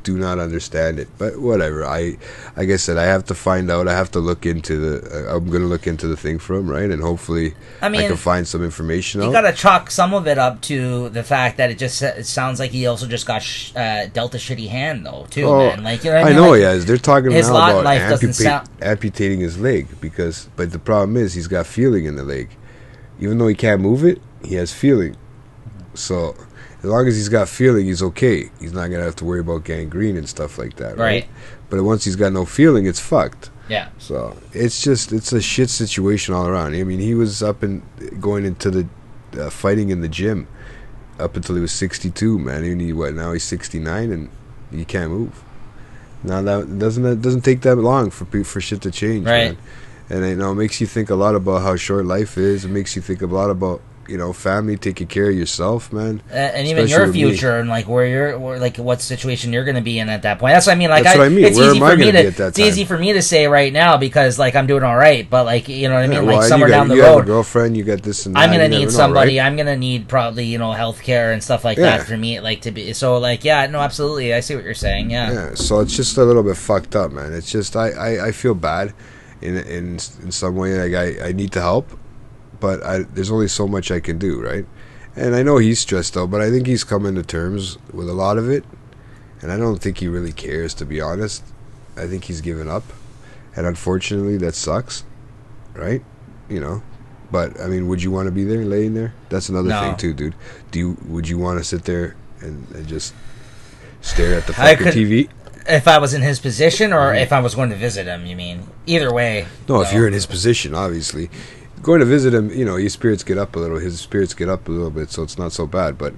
do not understand it, but whatever. Like I said, I have to find out. I have to look into I'm going to look into the thing for him, right? And hopefully I can find some information out. You got to chalk some of it up to the fact that it sounds like he also just got dealt a shitty hand, though, too, man. Like, you know what I mean? I know, like, he has. They're talking his now lot about in life amputating his leg, but the problem is he's got feeling in the leg. Even though he can't move it, he has feeling. So as long as he's got feeling, he's okay. He's not going to have to worry about gangrene and stuff like that, right? But once he's got no feeling, it's fucked. Yeah. So it's a shit situation all around. I mean, he was going into the fighting in the gym up until he was 62, man. Now he's 69 and he can't move. Now that doesn't take that long for shit to change, right? Man. And it makes you think a lot about how short life is. It makes you think a lot about family, taking care of yourself, man. And even your future, and like where like what situation you're going to be in at that point. That's what I mean. Like, that's what I mean. It's where easy am I for me going to be at that It's time? easy for me to say right now because like I'm doing all right, but like you know what I mean. Well, like somewhere down the you road, have a girlfriend, you got this and that. I'm going to need somebody. Right? I'm going to need probably healthcare and stuff like that for me, like to be. So like no, absolutely, I see what you're saying. Yeah. So it's just a little bit fucked up, man. It's just I feel bad in some way. Like I need to help, but there's only so much I can do, right? And I know he's stressed out, but I think he's coming to terms with a lot of it. And I don't think he really cares, to be honest. I think he's given up. And unfortunately, that sucks, right? But I mean, would you want to be there, laying there? That's another thing too, dude. Would you want to sit there and just stare at the fucking TV? If I was in his position, or if I was going to visit him, you mean? Either way. No, if you're in his position, obviously. Going to visit him, your spirits get up a little. His spirits get up a little bit, so it's not so bad. But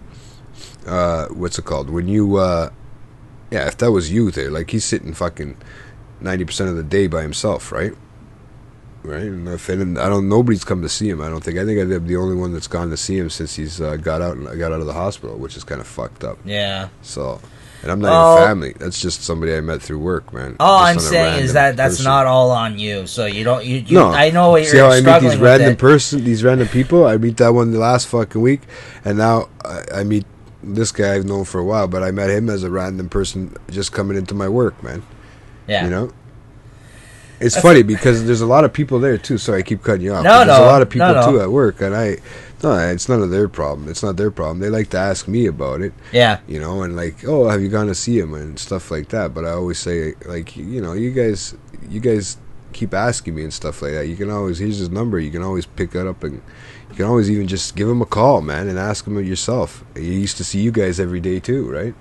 what's it called? When you, if that was you there, like he's sitting fucking 90% of the day by himself, right? Right. And nobody's come to see him. I think I'm the only one that's gone to see him since he's got out of the hospital, which is kind of fucked up. Yeah. So. And I'm not even family. That's just somebody I met through work, man. All I'm saying is that's person. Not all on you. So you don't. No. I know what you're See how I meet these random people? I meet that one the last fucking week, and now I meet this guy I've known for a while, but I met him as a random person just coming into my work, man. Yeah. It's funny because there's a lot of people there too. Sorry, I keep cutting you off. There's a lot of people too at work, and it's none of their problem. It's not their problem. They like to ask me about it. Yeah. And like, oh, have you gone to see him and stuff like that. But I always say, like, you guys keep asking me and stuff like that. You can always, here's his number. You can always pick it up, and you can always even just give him a call, man, and ask him yourself. He used to see you guys every day too, right?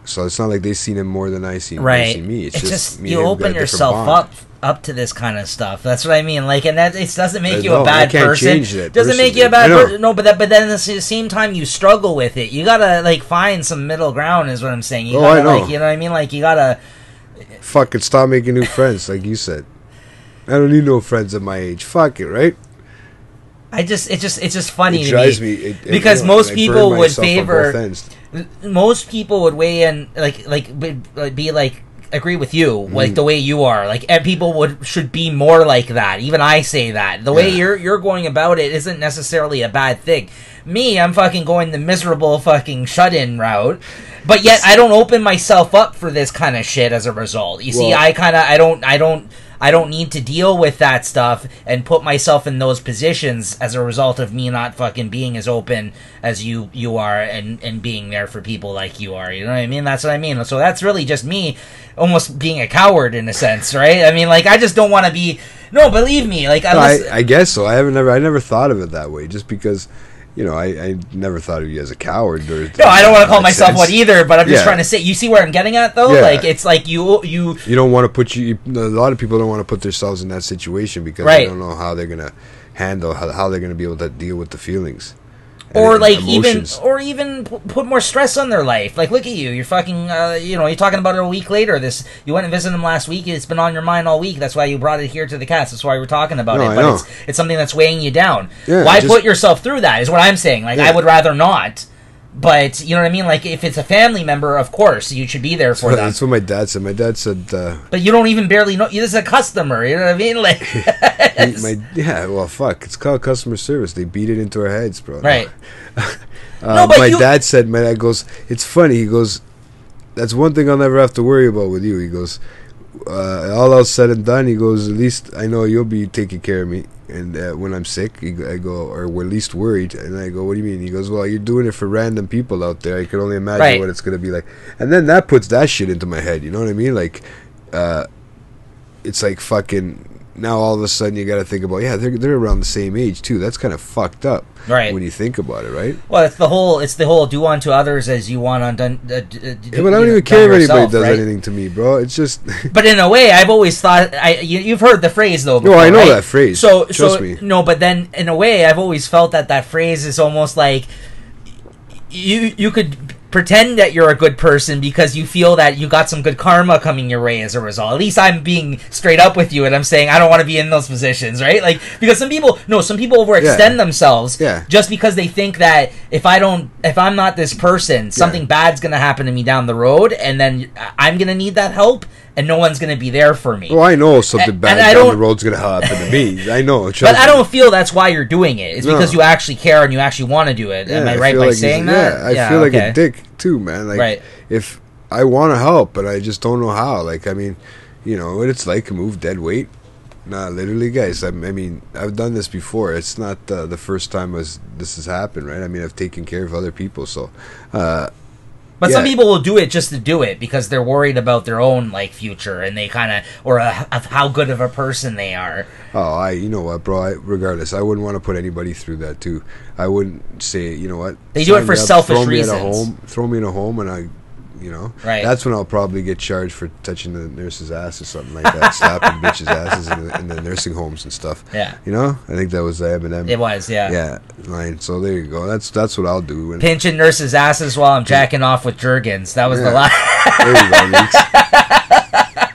So it's not like they've seen him more than I see me. It's just me you open yourself up to this kind of stuff. That's what I mean. Like, and that it doesn't make you a bad person. Doesn't make you a bad person. No, but then at the same time you struggle with it. You gotta like find some middle ground. Is what I'm saying. You gotta, I know. Like, you know what I mean? Like you gotta fucking stop making new friends, like you said. I don't need no friends at my age. Fuck it, right? It's just funny it to drives me, me because most people would favor. Most people would weigh in be like agree with you like the way you are, like, and people should be more like that. Even I say that the way you're going about it isn't necessarily a bad thing. Me, I'm fucking going the miserable fucking shut-in route, but yet I don't open myself up for this kind of shit as a result. You see, I don't need to deal with that stuff and put myself in those positions as a result of me not fucking being as open as you are and being there for people like you are. You know what I mean? That's what I mean. So that's really just me almost being a coward in a sense, right? I mean, like, I just don't want to be... No, believe me. Like, I guess so. I never thought of it that way, just because... I never thought of you as a coward. No, I don't want to call myself one either, but I'm just trying to say, you see where I'm getting at, though? Yeah. Like, it's like you don't want to put a lot of people don't want to put themselves in that situation because they don't know how they're going to handle, how they're going to be able to deal with the feelings. Or like even put more stress on their life. Like, look at you. You're fucking. You're talking about it a week later. You went and visited him last week. It's been on your mind all week. That's why you brought it here to the cast. That's why we're talking about it. But it's something that's weighing you down. Yeah, why put yourself through that? Is what I'm saying. Like, I would rather not. But you know what I mean. Like, if it's a family member, of course you should be there for them. That's what my dad said. My dad said. But you don't even barely know. You're just a customer. You know what I mean? Like. Well, fuck. It's called customer service. They beat it into our heads, bro. Right. My dad goes, it's funny. He goes, that's one thing I'll never have to worry about with you. He goes, all else said and done, he goes, at least I know you'll be taking care of me. And when I'm sick, I go, or we're least worried. And I go, what do you mean? He goes, well, you're doing it for random people out there. I can only imagine what it's going to be like. And then that puts that shit into my head. You know what I mean? Like, it's like fucking... Now all of a sudden you got to think about they're around the same age too. That's kind of fucked up, right? When you think about it, right? Well, it's the whole do unto others as you want undone. But I don't even care if anybody does anything to me, bro. It's just. But in a way, I've always thought you've heard the phrase though. Before, no, I know right? that phrase. Trust me. No, but then in a way, I've always felt that phrase is almost like you could pretend that you're a good person because you feel that you got some good karma coming your way as a result. At least I'm being straight up with you, and I'm saying I don't want to be in those positions, right? Like, because some people overextend themselves just because they think that if I'm not this person, something bad's gonna happen to me down the road, and then I'm gonna need that help, and no one's gonna be there for me. Well, I know something bad down the road's gonna happen to me. I know, but I don't feel that's why you're doing it. It's because you actually care and you actually want to do it. Am I right by saying that? Yeah, I feel like a dick too, man. Like, if I want to help, but I just don't know how. Like, I mean, you know what it's like to move dead weight. Nah, literally, guys. I mean, I've done this before. It's not the first time this has happened, right? I mean, I've taken care of other people, so. But some people will do it just to do it because they're worried about their own like future, and they kind of how good of a person they are. Oh, you know what, bro? Regardless, I wouldn't want to put anybody through that too. I wouldn't say, you know what? They do it for selfish reasons. Throw me in a home, and you know, that's when I'll probably get charged for touching the nurse's ass or something like that, slapping bitches' asses in the nursing homes and stuff. Yeah, you know, I think that was the Eminem. It was, yeah, line. So there you go. That's what I'll do. Pinching nurses' asses while I'm jacking off with Jergens. That was the line. There you go, Leaks.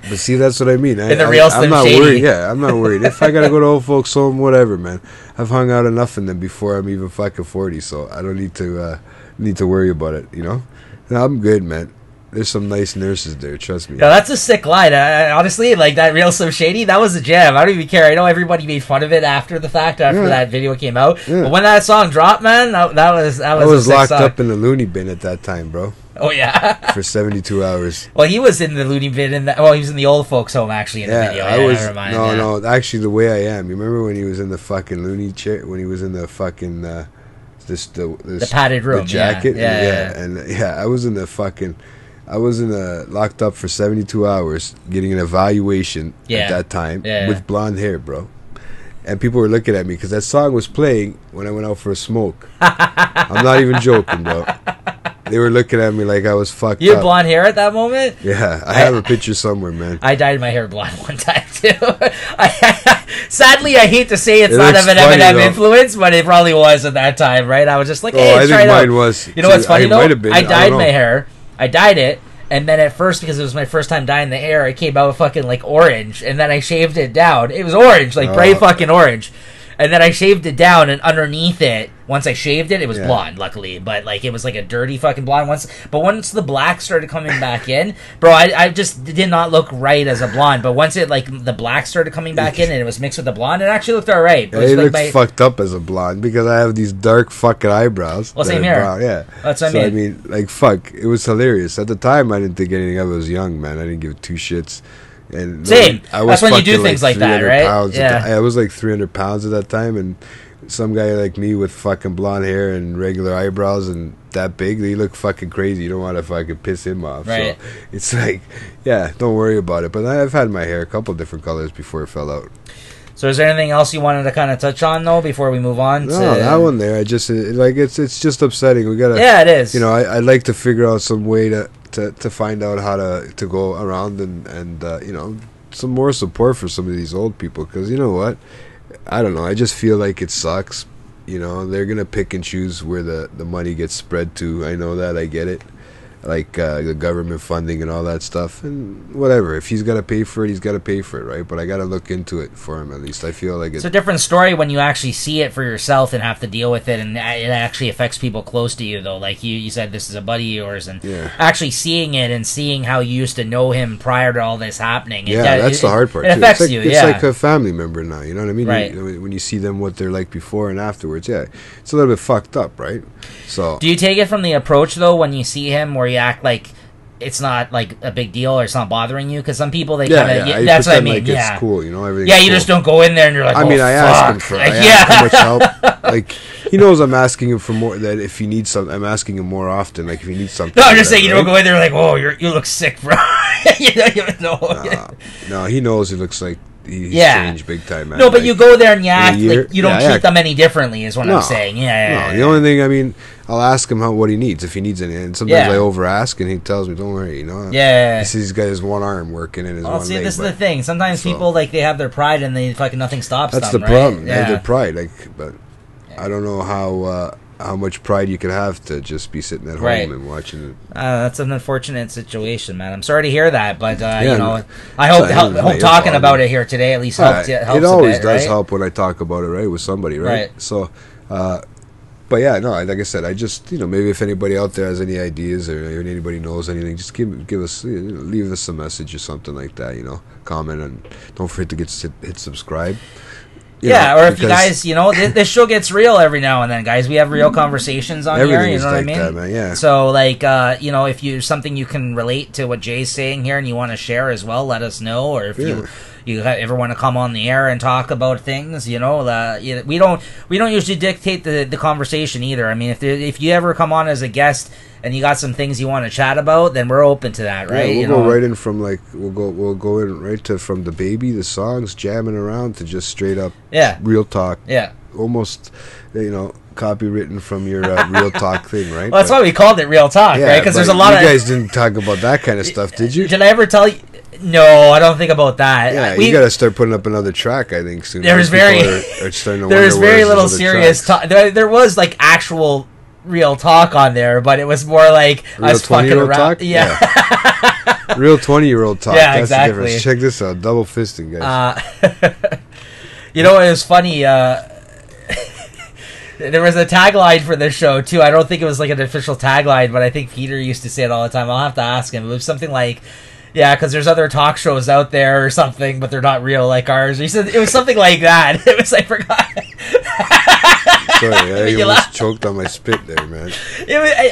But see, that's what I mean. In the real Slim I'm not Shady. worried. Yeah, I'm not worried. If I gotta go to old folks' home, whatever, man. I've hung out enough in them before I'm even fucking 40, so I don't need to worry about it. You know, no, I'm good, man. There's some nice nurses there, trust me. No, that's a sick line. Honestly, like that real Slim Shady, that was a jam. I don't even care. I know everybody made fun of it after the fact, after that video came out. Yeah. But when that song dropped, man, that was I was locked up in the loony bin at that time, bro. Oh yeah, for 72 hours. Well, he was in the loony bin. He was in the old folks' home actually in the video. I was. No. Actually, the way I am. You remember when he was in the fucking loony chair? When he was in the fucking the padded room, the jacket. Yeah. I was in the fucking. I was locked up for 72 hours getting an evaluation at that time with blonde hair, bro. And people were looking at me because that song was playing when I went out for a smoke. I'm not even joking, bro. They were looking at me like I was fucked up. You had blonde hair at that moment? Yeah, I have a picture somewhere, man. I dyed my hair blonde one time, too. Sadly, I hate to say it's not of an funny, Eminem influence, but it probably was at that time, right? I was just like, hey, I think mine was. You know what's funny, though? I dyed my hair. I dyed it, and then at first, because it was my first time dyeing the hair, it came out fucking like orange, and then I shaved it down. It was orange, like bright fucking orange. And then I shaved it down, and underneath it, once I shaved it, it was blonde, luckily. But, like, it was like a dirty fucking blonde But once the black started coming back in, bro, I just did not look right as a blonde. But once the black started coming back in and it was mixed with the blonde, it actually looked alright. It looks fucked up as a blonde because I have these dark fucking eyebrows. Well, same here. Yeah. That's what I mean. Like, fuck. It was hilarious. At the time, I didn't think anything of it. I was young, man. I didn't give two shits. And same. That's when you do things like that, right? I was like 300 pounds at that time, and some guy like me with fucking blonde hair and regular eyebrows and that big, he looked fucking crazy. You don't want to fucking piss him off. Right. So it's like, don't worry about it. But I've had my hair a couple different colors before it fell out. So is there anything else you wanted to kind of touch on, though, before we move on? No, that one there, I just, it's just upsetting. We gotta, it is. You know, I'd like to figure out some way to find out how to go around and you know, some more support for some of these old people, because you know what, I don't know, I just feel like it sucks. You know, they're gonna pick and choose where the money gets spread to. I know that, I get it, like the government funding and all that stuff, and whatever. If he's got to pay for it, he's got to pay for it, right? But I got to look into it for him, at least. I feel like it's a different story when you actually see it for yourself and have to deal with it, and it actually affects people close to you, though. Like you said, this is a buddy of yours, and actually seeing it and seeing how you used to know him prior to all this happening. That's the hard part. It affects you. It's like a family member now. You know what I mean? Right. When you see them, what they're like before and afterwards, it's a little bit fucked up, right? So, do you take it from the approach though when you see him, where you act like it's not like a big deal or it's not bothering you? Because some people they kind of that's what I mean. Like it's cool, you know. Everything. Yeah, you just don't go in there and you're like, I mean, I ask him for how much help. Like he knows I'm asking him for more. That if he needs something, I'm asking him more often. Like if he needs something. No, I'm just saying you don't go in there like, oh, you look sick, bro. No, he knows he looks like. He's changed big time, man. No, but you go there and you act like you don't treat them any differently, is what I'm saying. No, the only thing, I mean, I'll ask him what he needs, if he needs anything. And sometimes I over ask and he tells me, don't worry, you know. He's got his one arm working in his one leg. This is the thing. Sometimes people, like, they have their pride and they fucking nothing stops them. That's the problem. They have their pride. Like, but I don't know how how much pride you can have to just be sitting at home Right. and watching it. That's an unfortunate situation, man. I'm sorry to hear that, but Yeah, you know, no, I it's hope not your talking fault. about it here today at least helps. Helps it always a bit, does right? help when I talk about it, right, with somebody, right? Right. So, but yeah, no, like I said, I just, maybe if anybody out there has any ideas or anybody knows anything, just give us, leave us a message or something like that, comment, and don't forget to hit subscribe. Yeah, or if you guys, this show gets real every now and then, guys. We have real conversations on here, you know what I mean? That, man, yeah. So, like, if you something you can relate to what Jay's saying here and you want to share as well, let us know. Or if you ever want to come on the air and talk about things, we don't usually dictate the conversation either. I mean, if you ever come on as a guest and you got some things you want to chat about, then we're open to that, right? Yeah, we'll go right in from we'll go in right to from the baby, the songs, jamming around to just straight up real talk. Yeah, almost copywritten from your real talk thing, right? Well, that's why we called it real talk, right? Because there's a lot of you guys didn't talk about that kind of stuff, did you? Did I ever tell you? No, I don't think about that. Yeah, you got to start putting up another track, I think, soon. There's very little serious talk. There was like actual real talk on there, but it was more like real us fucking around. Talk? Yeah. Real 20-year-old talk. Yeah, that's exactly. The difference. Check this out. Double fisting, guys. It was funny. There was a tagline for this show too. I don't think it was like an official tagline, but I think Peter used to say it all the time. I'll have to ask him. It was something like, yeah, because there's other talk shows out there or something, but they're not real like ours. He said it was something like that. It was, I forgot. Sorry, I almost choked on my spit there, man.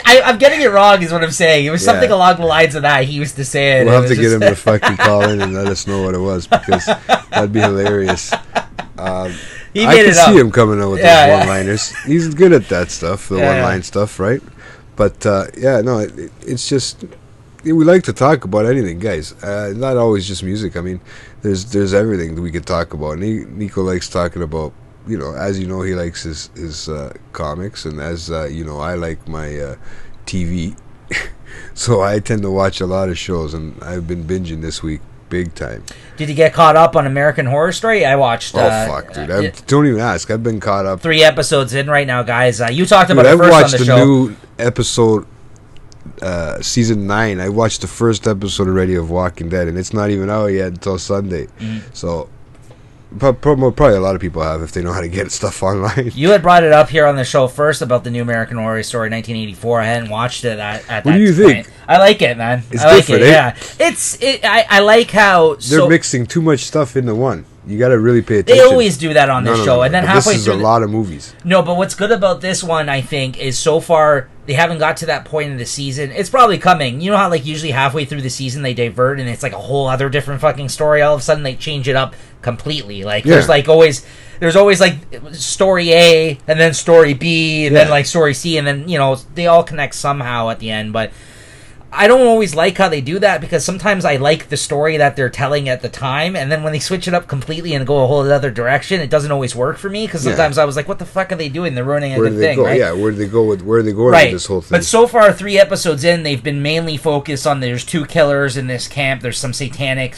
I'm getting it wrong is what I'm saying. It was something along the lines of that. He used to say it. We'll have to get him to fucking call in and let us know what it was, because that'd be hilarious. I can see him coming out with those one-liners. He's good at that stuff, the one-line stuff, right? But, it's just... We like to talk about anything, guys. Not always just music. I mean, there's everything that we could talk about. Nico likes talking about, as you know, he likes his comics, and as I like my TV. So I tend to watch a lot of shows, and I've been binging this week big time. Did you get caught up on American Horror Story? I watched. Fuck, dude! Don't even ask. I've been caught up. 3 episodes in right now, guys. You talked about it first on the show. I've watched the new episode. Season 9. I watched the first episode already of Walking Dead, and it's not even out yet until Sunday. So probably a lot of people have, if they know how to get stuff online. You had brought it up here on the show first about the new American Horror Story 1984. I hadn't watched it at that What do you point. think? I like it, man. It's I like different, it. Yeah, I like how they're mixing too much stuff into one. You got to really pay attention. They always do that on this show, and then halfway this is through, a lot of movies. No, but what's good about this one, I think, is so far they haven't got to that point in the season. It's probably coming. You know how, like, usually halfway through the season they divert, and it's like a whole other different fucking story. All of a sudden they change it up completely. Like there's always like story A, and then story B, and then like story C, and then they all connect somehow at the end, but. I don't always like how they do that, because sometimes I like the story that they're telling at the time, and then when they switch it up completely and go a whole other direction, it doesn't always work for me, because sometimes I was like, what the fuck are they doing? They're ruining a good thing, right? Yeah, where do they go with this whole thing? But so far, 3 episodes in, they've been mainly focused on there's 2 killers in this camp. There's some satanic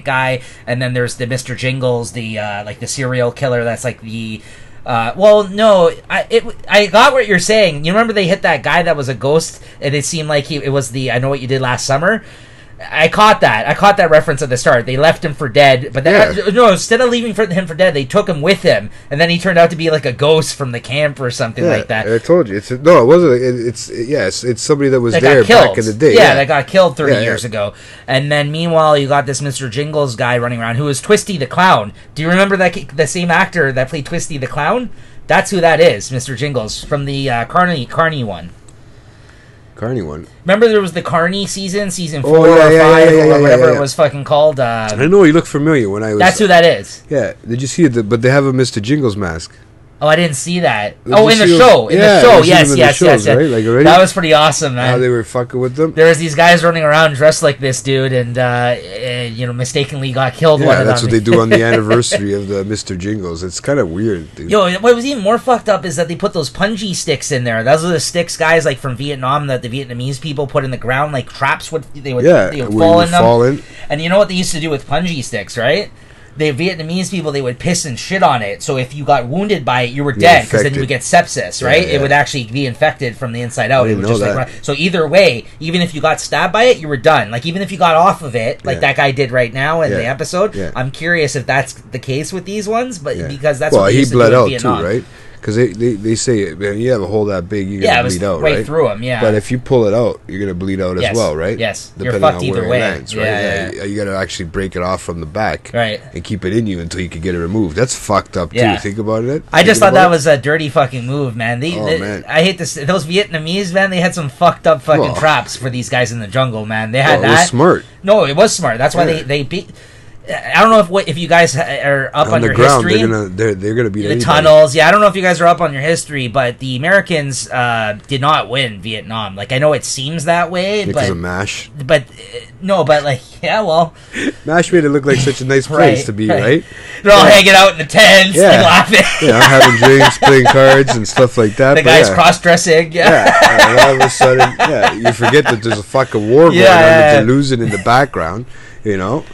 guy, and then there's the Mr. Jingles, the like the serial killer that's like the... I got what you're saying. You remember they hit that guy that was a ghost, and it seemed like it was the I Know What You Did Last Summer? I caught that reference at the start. They left him for dead, but instead of leaving him for dead, they took him with him, and then he turned out to be like a ghost from the camp or something like that. I told you. It wasn't. It's somebody that was there back in the day. Yeah, that got killed 30 years ago. And then meanwhile, you got this Mr. Jingles guy running around who was Twisty the Clown. Do you remember the same actor that played Twisty the Clown? That's who that is, Mr. Jingles from the Carney one. Carney one. Remember there was the Carney season 4 or 5 or whatever it was fucking called. I know he looked familiar when I was. That's who that is. Yeah, did you see it? But they have a Mr. Jingles mask. Oh, I didn't see that. Did in the show. Yes. Right? Like already? That was pretty awesome, man. How they were fucking with them. There was these guys running around dressed like this dude, and mistakenly got killed. Yeah, that's what they do on the anniversary of the Mr. Jingles. It's kind of weird, dude. Yo, what was even more fucked up is that they put those punji sticks in there. Those are the sticks, guys, like from Vietnam that the Vietnamese people put in the ground, like traps. They would fall in them. And you know what they used to do with punji sticks, right? the Vietnamese people, they would piss and shit on it. So if you got wounded by it, you were dead, because then you would get sepsis, right? Yeah. It would actually be infected from the inside out. I didn't It would know just that. so either way, even if you got stabbed by it, you were done. Like even if you got off of it, like that guy did right now in the episode. Yeah. I'm curious if that's the case with these ones, but because that's well, what they he used to bled do in out Vietnam. too, right? Because they say, man, you have a hole that big, you're Yeah, gonna it was bleed out, right through him. Yeah, But if you pull it out, you're gonna bleed out as well, right? Yes, Depending you're fucked on either where way. it lands, right? Yeah. You gotta actually break it off from the back, Right. and keep it in you until you can get it removed. That's fucked up too. Yeah. Think about it. I just Thinking thought that about it? was a dirty fucking move, man. Man. I hate this. Those Vietnamese, man, they had some fucked up fucking Well. traps for these guys in the jungle, man. They had It that. was smart. No, it was smart. That's why they beat. I don't know if you guys are up on the your ground, history. they're gonna beat The anybody. tunnels, yeah. I don't know if you guys are up on your history, but the Americans did not win Vietnam. Like I know it seems that way, Because of MASH. but no, but like yeah, well, MASH made it look like such a nice place to be, right? They're all hanging out in the tents, like, laughing. Yeah, having drinks, playing cards, and stuff like that. The but guys cross-dressing, and all of a sudden, you forget that there's a fucking war going on, that they're losing in the background, you know.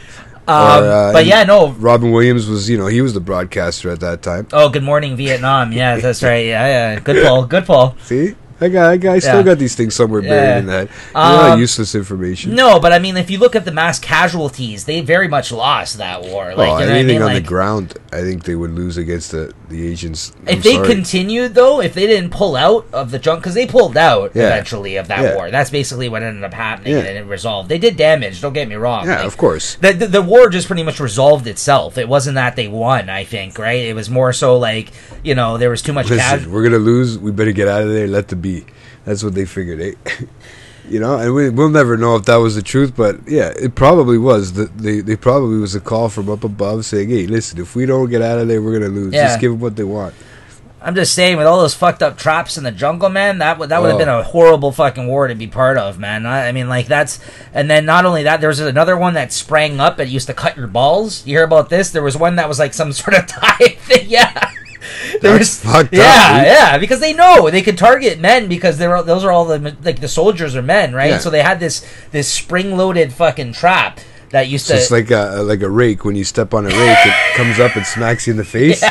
But yeah, no. Robin Williams was, he was the broadcaster at that time. Oh, Good Morning Vietnam. Yeah, that's right. Yeah. Good pull. See? I still got these things somewhere buried in that. Not useless information. No, but I mean, if you look at the mass casualties, they very much lost that war. Like, you know anything what I mean? on the ground, I think they would lose against the Asians. If they continued, though, if they didn't pull out of the junk, because they pulled out eventually of that war. That's basically what ended up happening, and it resolved. They did damage, don't get me wrong. Yeah, of course. The war just pretty much resolved itself. It wasn't that they won, I think, right? It was more so like, there was too much Listen, we're going to lose, we better get out of there, let them be. That's what they figured, and we'll never know if that was the truth, but yeah, it probably was. They probably was a call from up above saying, hey, listen, if we don't get out of there, we're going to lose. Just give them what they want. I'm just saying, with all those fucked up traps in the jungle, man, that would have been a horrible fucking war to be part of, man. I mean, like, that's... And then not only that, there was another one that sprang up and used to cut your balls. You hear about this? There was one that was like some sort of tie thing, That's fucked up, because they know they could target men because those are all the soldiers are men, right? Yeah. So they had this spring-loaded fucking trap that used to... It's like a rake. When you step on a rake, it comes up and smacks you in the face.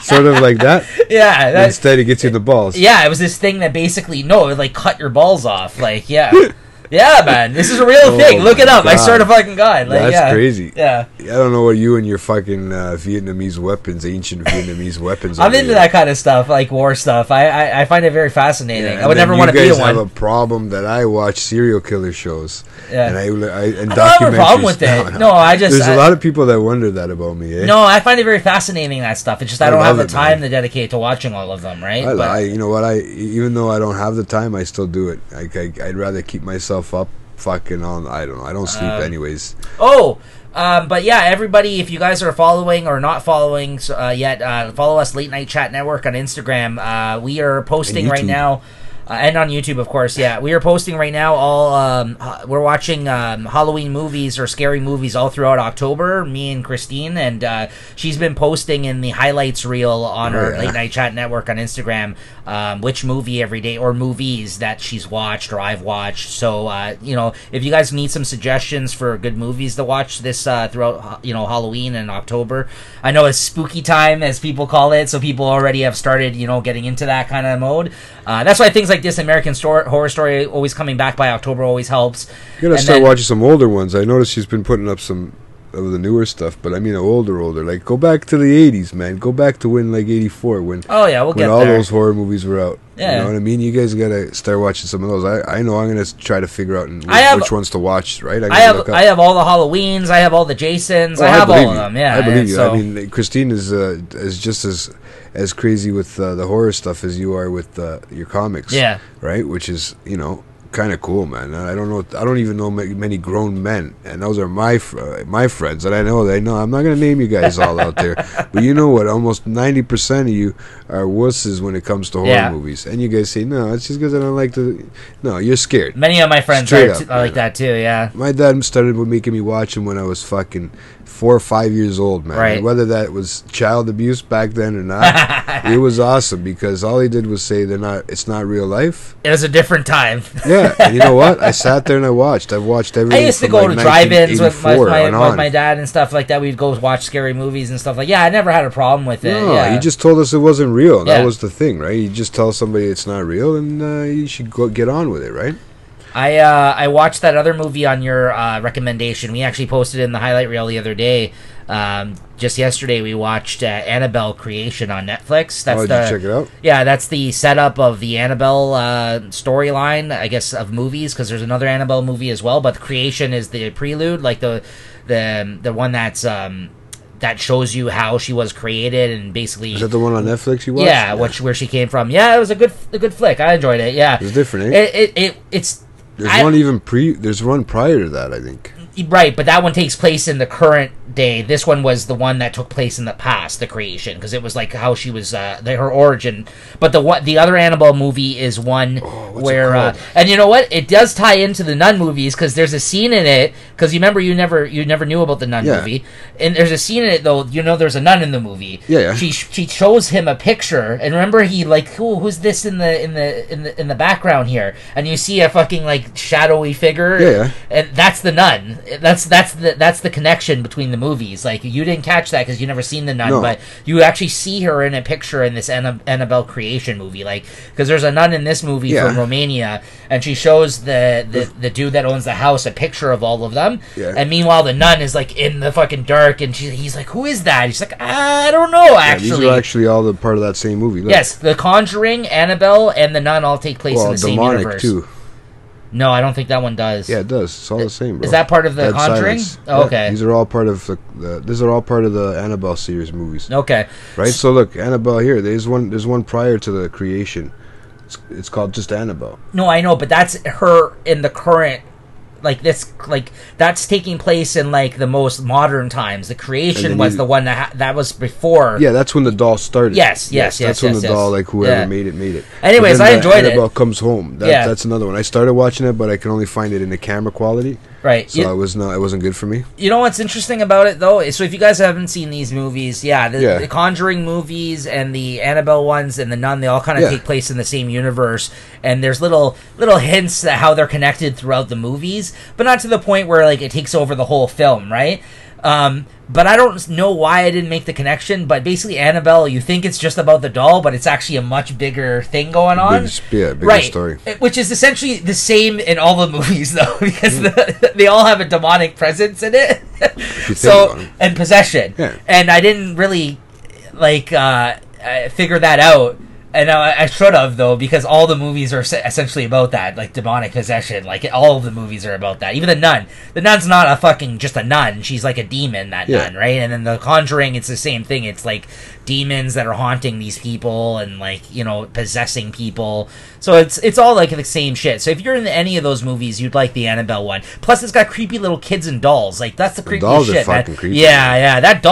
Sort of like that. Yeah. Instead, it gets you in the balls. Yeah, it was this thing that basically, it would, like, cut your balls off. Like, yeah. Yeah, man, this is a real thing. Look it up. God. I swear to fucking God. Like, That's crazy. Yeah. I don't know what you and your fucking Vietnamese weapons, ancient Vietnamese weapons. I'm into that kind of stuff, like war stuff. I find it very fascinating. I would never want to be one. You guys have a problem that I watch serial killer shows. Yeah. And I don't documentaries. have a problem with it. No, There's a lot of people that wonder that about me. Eh? No, I find it very fascinating, that stuff. It's just I don't have the time to dedicate to watching all of them, right? You know what? Even though I don't have the time, I still do it. I'd rather keep myself up. Fucking on, I don't know. I don't sleep anyways. But yeah, everybody, if you guys are following or not following yet, follow us, Late Night Chat Network on Instagram. We are posting right now. And on YouTube, of course, yeah. We are posting right now we're watching Halloween movies or scary movies all throughout October, me and Christine, and she's been posting in the highlights reel on our Late Night Chat Network on Instagram which movie every day or movies that she's watched or I've watched. So, if you guys need some suggestions for good movies to watch this throughout, Halloween and October. I know it's spooky time, as people call it, so people already have started, getting into that kind of mode. That's why things like this American Horror Story always coming back by October always helps. You gotta start watching some older ones. I noticed she's been putting up some of the newer stuff, but I mean older. Like, go back to the 80s, man. Go back to when, like, 84, when when all those horror movies were out. Yeah. You know what I mean? You guys gotta start watching some of those. I know I'm gonna try to figure out which ones to watch, right? I have all the Halloweens, I have all the Jasons, I have all of them, yeah. I believe you. I mean, Christine is just as crazy with the horror stuff as you are with your comics. Yeah. Right? Which is, kind of cool, man. I don't even know many grown men, and those are my friends, and I know I'm not gonna name you guys all out there, but you know what? Almost 90% of you are wusses when it comes to horror movies, and you guys say no, it's just because I don't like to. No, you're scared. Many of my friends are like that too. Yeah. My dad started with making me watch them when I was fucking 4 or 5 years old, man. Right. And whether that was child abuse back then or not, it was awesome because all he did was say it's not real life. It was a different time. Yeah, and you know what? I sat there and I watched. I've watched everything. I used to from, go like, to drive-ins with 1984 my dad and stuff like that. We'd go watch scary movies and stuff like. Yeah, I never had a problem with it. No, yeah. he just told us it wasn't real. Yeah. That was the thing, right? You just tell somebody it's not real, and you should get on with it, right? I watched that other movie on your recommendation. We actually posted it in the highlight reel the other day. Just yesterday, we watched Annabelle Creation on Netflix. That's Did you check it out? Yeah, that's the setup of the Annabelle storyline, I guess, of movies, because there's another Annabelle movie as well, but Creation is the prelude, like the one that's that shows you how she was created and basically. Is that the one on Netflix you watched? Yeah, where she came from. Yeah, it was a good flick. I enjoyed it. Yeah, it was different. Eh? It's. There's one prior to that, I think. Right, but that one takes place in the current day. This one was the one that took place in the past, the Creation, because it was like how she was her origin. But the other Annabelle movie is one where and you know what? It does tie into the Nun movies because there's a scene in it. Because you remember you never knew about the Nun movie, and there's a scene in it though. You know, there's a nun in the movie. Yeah. She shows him a picture, and remember he like, who's this in the background here? And you see a fucking like shadowy figure. Yeah. And that's the nun. That's the connection between the movies. Like you didn't catch that because you never seen the nun, but you actually see her in a picture in this Annabelle Creation movie. Like because there's a nun in this movie from Romania, and she shows the dude that owns the house a picture of all of them. Yeah. And meanwhile, the nun is like in the fucking dark, and he's like, "Who is that?" He's like, "I don't know." Actually, these are actually all the part of that same movie. Look. Yes, The Conjuring, Annabelle, and the nun all take place in the same universe. Too. No, I don't think that one does. Yeah, it does. It's all the same, bro. Is that part of the Dead Conjuring? Silence. Oh, Yeah, okay. These are all part of the Annabelle series movies. Okay. Right. So look, Annabelle here. There's one prior to the Creation. It's called just Annabelle. No, I know, but that's her in the current. Like this, like that's taking place in like the most modern times. The Creation was the one that was before. Yeah, that's when the doll started. Yes. That's when the doll, like whoever made it. Anyways, I enjoyed it. Annabelle Comes Home. That's another one. I started watching it, but I can only find it in the camera quality. Right. So it wasn't good for me. You know what's interesting about it though? So if you guys haven't seen these movies, the Conjuring movies and the Annabelle ones and the Nun, they all kind of take place in the same universe. And there's little hints at how they're connected throughout the movies, but not to the point where like it takes over the whole film, right? But I don't know why I didn't make the connection. But basically, Annabelle, you think it's just about the doll, but it's actually a much bigger thing going on. Bigger story. Which is essentially the same in all the movies, though, because they all have a demonic presence in it. And possession. Yeah. And I didn't really figure that out. And I should have, though, because all the movies are essentially about that, like demonic possession. Like, all of the movies are about that. Even the nun. The nun's not just a nun. She's like a demon, nun, right? And then The Conjuring, it's the same thing. It's like demons that are haunting these people and, like, possessing people. So it's all like the same shit. So if you're in any of those movies, you'd like the Annabelle one. Plus, it's got creepy little kids and dolls. Like, that's the creepiest dolls shit. Are fucking creepy. Yeah. That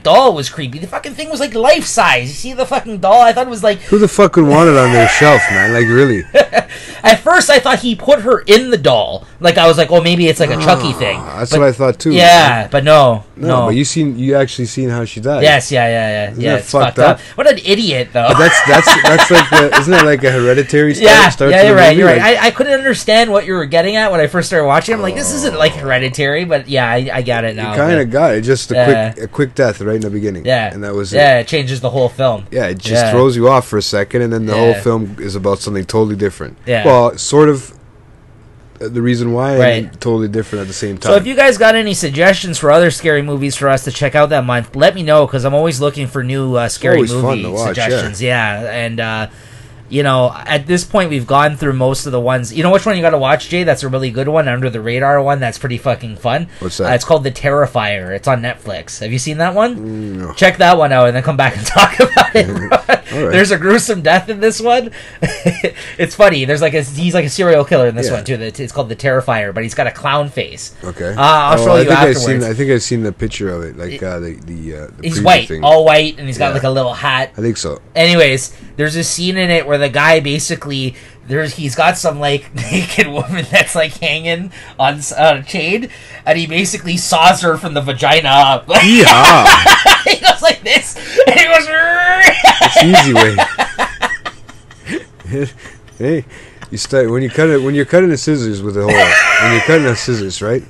doll was creepy. The fucking thing was like life size. You see the fucking doll? I thought it was like... Who the fuck would want it on their shelf, man? Like, really? At first, I thought he put her in the doll. Like, I was like, oh, maybe it's like a Chucky thing. That's what I thought, too. Yeah, man. But no. But you actually seen how she died. Yes, yeah. It's fucked up. What an idiot, though. But that's like isn't that like a Hereditary start? Yeah, you're right. You're right. I couldn't understand what you were getting at when I first started watching. I'm like, this isn't like Hereditary, but yeah, I got it now. You kind of got it. Just a quick death right in the beginning. Yeah, and that was it. Yeah, it changes the whole film. Yeah, it just throws you off for a second, and then the whole film is about something totally different. Yeah. Well, sort of. The reason why, and totally different at the same time. So if you guys got any suggestions for other scary movies for us to check out that month, let me know, because I'm always looking for new scary movie suggestions. Yeah, and at this point we've gone through most of the ones. You know which one you got to watch, Jay? That's a really good one, under the radar one. That's pretty fucking fun. What's that? It's called The Terrifier. It's on Netflix. Have you seen that one? No. Check that one out and then come back and talk about it. Right. There's a gruesome death in this one. It's funny. He's like a serial killer in this one too. It's called The Terrifier, but he's got a clown face. Okay. I'll show you afterwards. I think I've seen the picture of it. Like he's white, thing. all white, and he's got like a little hat. I think so. Anyways, there's a scene in it where the guy basically he's got some like naked woman that's like hanging on a chain, and he basically saws her from the vagina up. Yeah. He goes like this, and he goes. It's the easy way. Hey, you start when you're cutting the scissors with a hole. When you're cutting the scissors, right?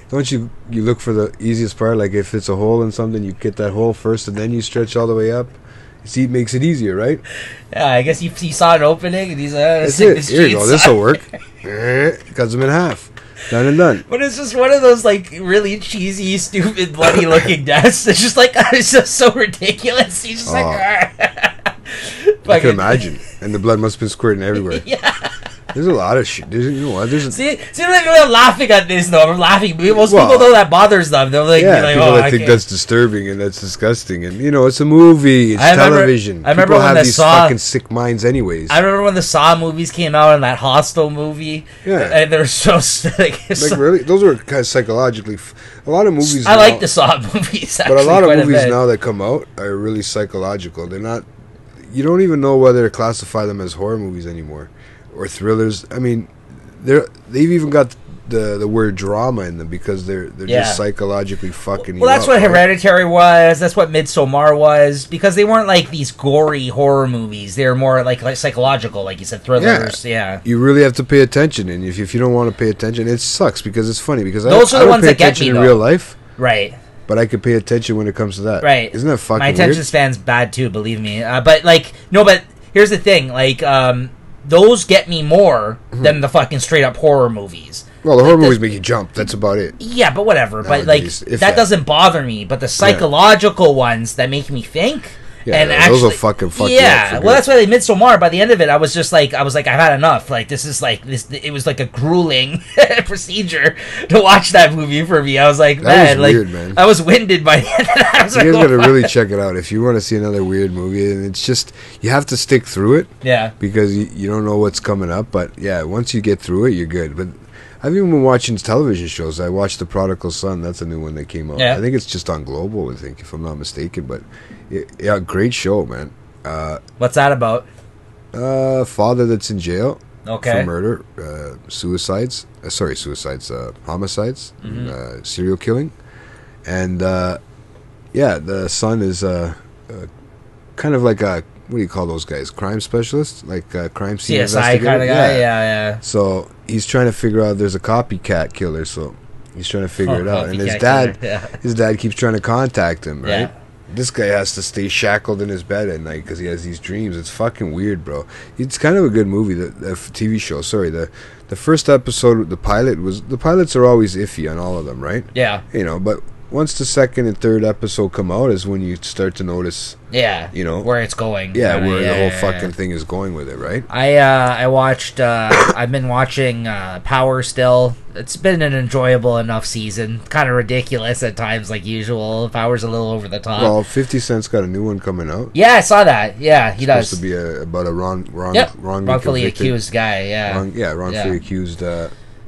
Don't you look for the easiest part? Like if it's a hole in something, you get that hole first, and then you stretch all the way up. See, it makes it easier, right? Yeah, I guess he saw an opening, and he's That's it. Here you go. This will work. Cuts them in half. Done and done. But it's just one of those like really cheesy, stupid, bloody-looking deaths. It's just like it's just so ridiculous. He's just like. I can imagine, and the blood must have been squirting everywhere. Yeah. There's a lot of shit. You know what? See, we're laughing at this though. We're laughing. Most people know that bothers them. They're like, people that think that's disturbing and that's disgusting, and it's a movie. It's television. I remember people when have these fucking sick minds, anyways. I remember when the Saw movies came out and that Hostel movie. Yeah, and they're so like really, those were kind of psychologically. A lot of movies. I like the Saw movies, but a lot of movies now that come out are really psychological. They're not. You don't even know whether to classify them as horror movies anymore. Or thrillers. I mean, they've even got the word drama in them because they're just psychologically fucking. Well, that's what Hereditary was. That's what Midsommar was, because they weren't like these gory horror movies. They were more like psychological, like you said, thrillers. Yeah. You really have to pay attention, and if you don't want to pay attention, it sucks because it's funny because those are the ones that get me in real life, right? But I could pay attention when it comes to that, right? Isn't that fucking? My attention span's bad too, believe me. But here's the thing, those get me more than the fucking straight up horror movies. Well, the horror movies make you jump. That's about it. Yeah, but whatever. Nowadays, but that doesn't bother me. But the psychological ones that make me think. Yeah, and those will fucking fuck you up. Well, that's why they Midsommar. By the end of it, I was like, I've had enough. Like, this is like this. It was like a grueling procedure to watch that movie for me. I was like, that was weird, man. I was winded by the end of that. I was you guys gotta really check it out if you want to see another weird movie. And it's just you have to stick through it. Yeah. Because you don't know what's coming up, but yeah, once you get through it, you're good. But I've even been watching television shows. I watched The Prodigal Son. That's a new one that came out. Yeah. I think it's just on Global, I think, if I'm not mistaken. But yeah, great show, man. What's that about? Father that's in jail for murder, homicides, serial killing. And the son is kind of like a, what do you call those guys? Crime specialist? Like a crime scene CSI kind of guy? Yeah. So he's trying to figure out there's a copycat killer, so he's trying to figure it out. And his dad keeps trying to contact him, right? Yeah. This guy has to stay shackled in his bed at night because he has these dreams. It's fucking weird, bro. It's kind of a good movie, the TV show. Sorry, the first episode, the pilots are always iffy on all of them, right? Yeah. But once the second and third episode come out is when you start to notice, where it's going. Yeah, where the whole fucking thing is going with it, right? I watched. I've been watching Power still. It's been an enjoyable enough season. Kind of ridiculous at times, like usual. Power's a little over the top. Well, 50 Cent's got a new one coming out. Yeah, I saw that. Yeah, he does. Supposed to be about a wrongfully accused guy. Yeah, wrongfully accused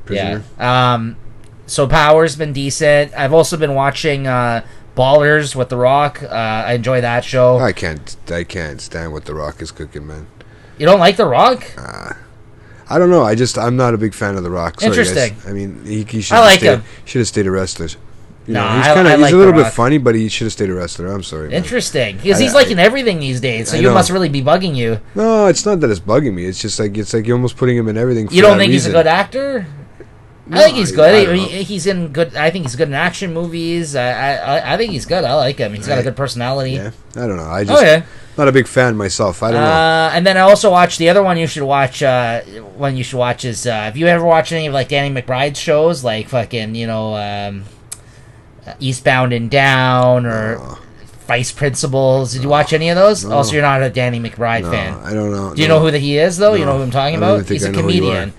prisoner. Yeah. So Power's been decent. I've also been watching Ballers with The Rock. I enjoy that show. I can't stand what The Rock is cooking, man. You don't like The Rock? I don't know. I'm not a big fan of The Rock. Sorry, interesting. Guys. I mean, he should. I like him. Should have stayed a wrestler. He's a little bit funny, but he should have stayed a wrestler. I'm sorry. Man. Interesting, because he's liking everything these days. So you must really be bugging you. No, it's not that it's bugging me. It's just like you're almost putting him in everything. You don't think he's a good actor? No, I think he's good. He's in good. I think he's good in action movies. I think he's good. I like him. He's got a good personality. Yeah, I don't know. I just not a big fan myself. I don't know. And then I also watched the other one you should watch. One you should watch is have you ever watched any of like Danny McBride's shows, like fucking Eastbound and Down or Vice Principals? Did you watch any of those? No. Also, you're not a Danny McBride fan. I don't know. Do you know who he is though? No. You know who I'm talking about? He's a comedian.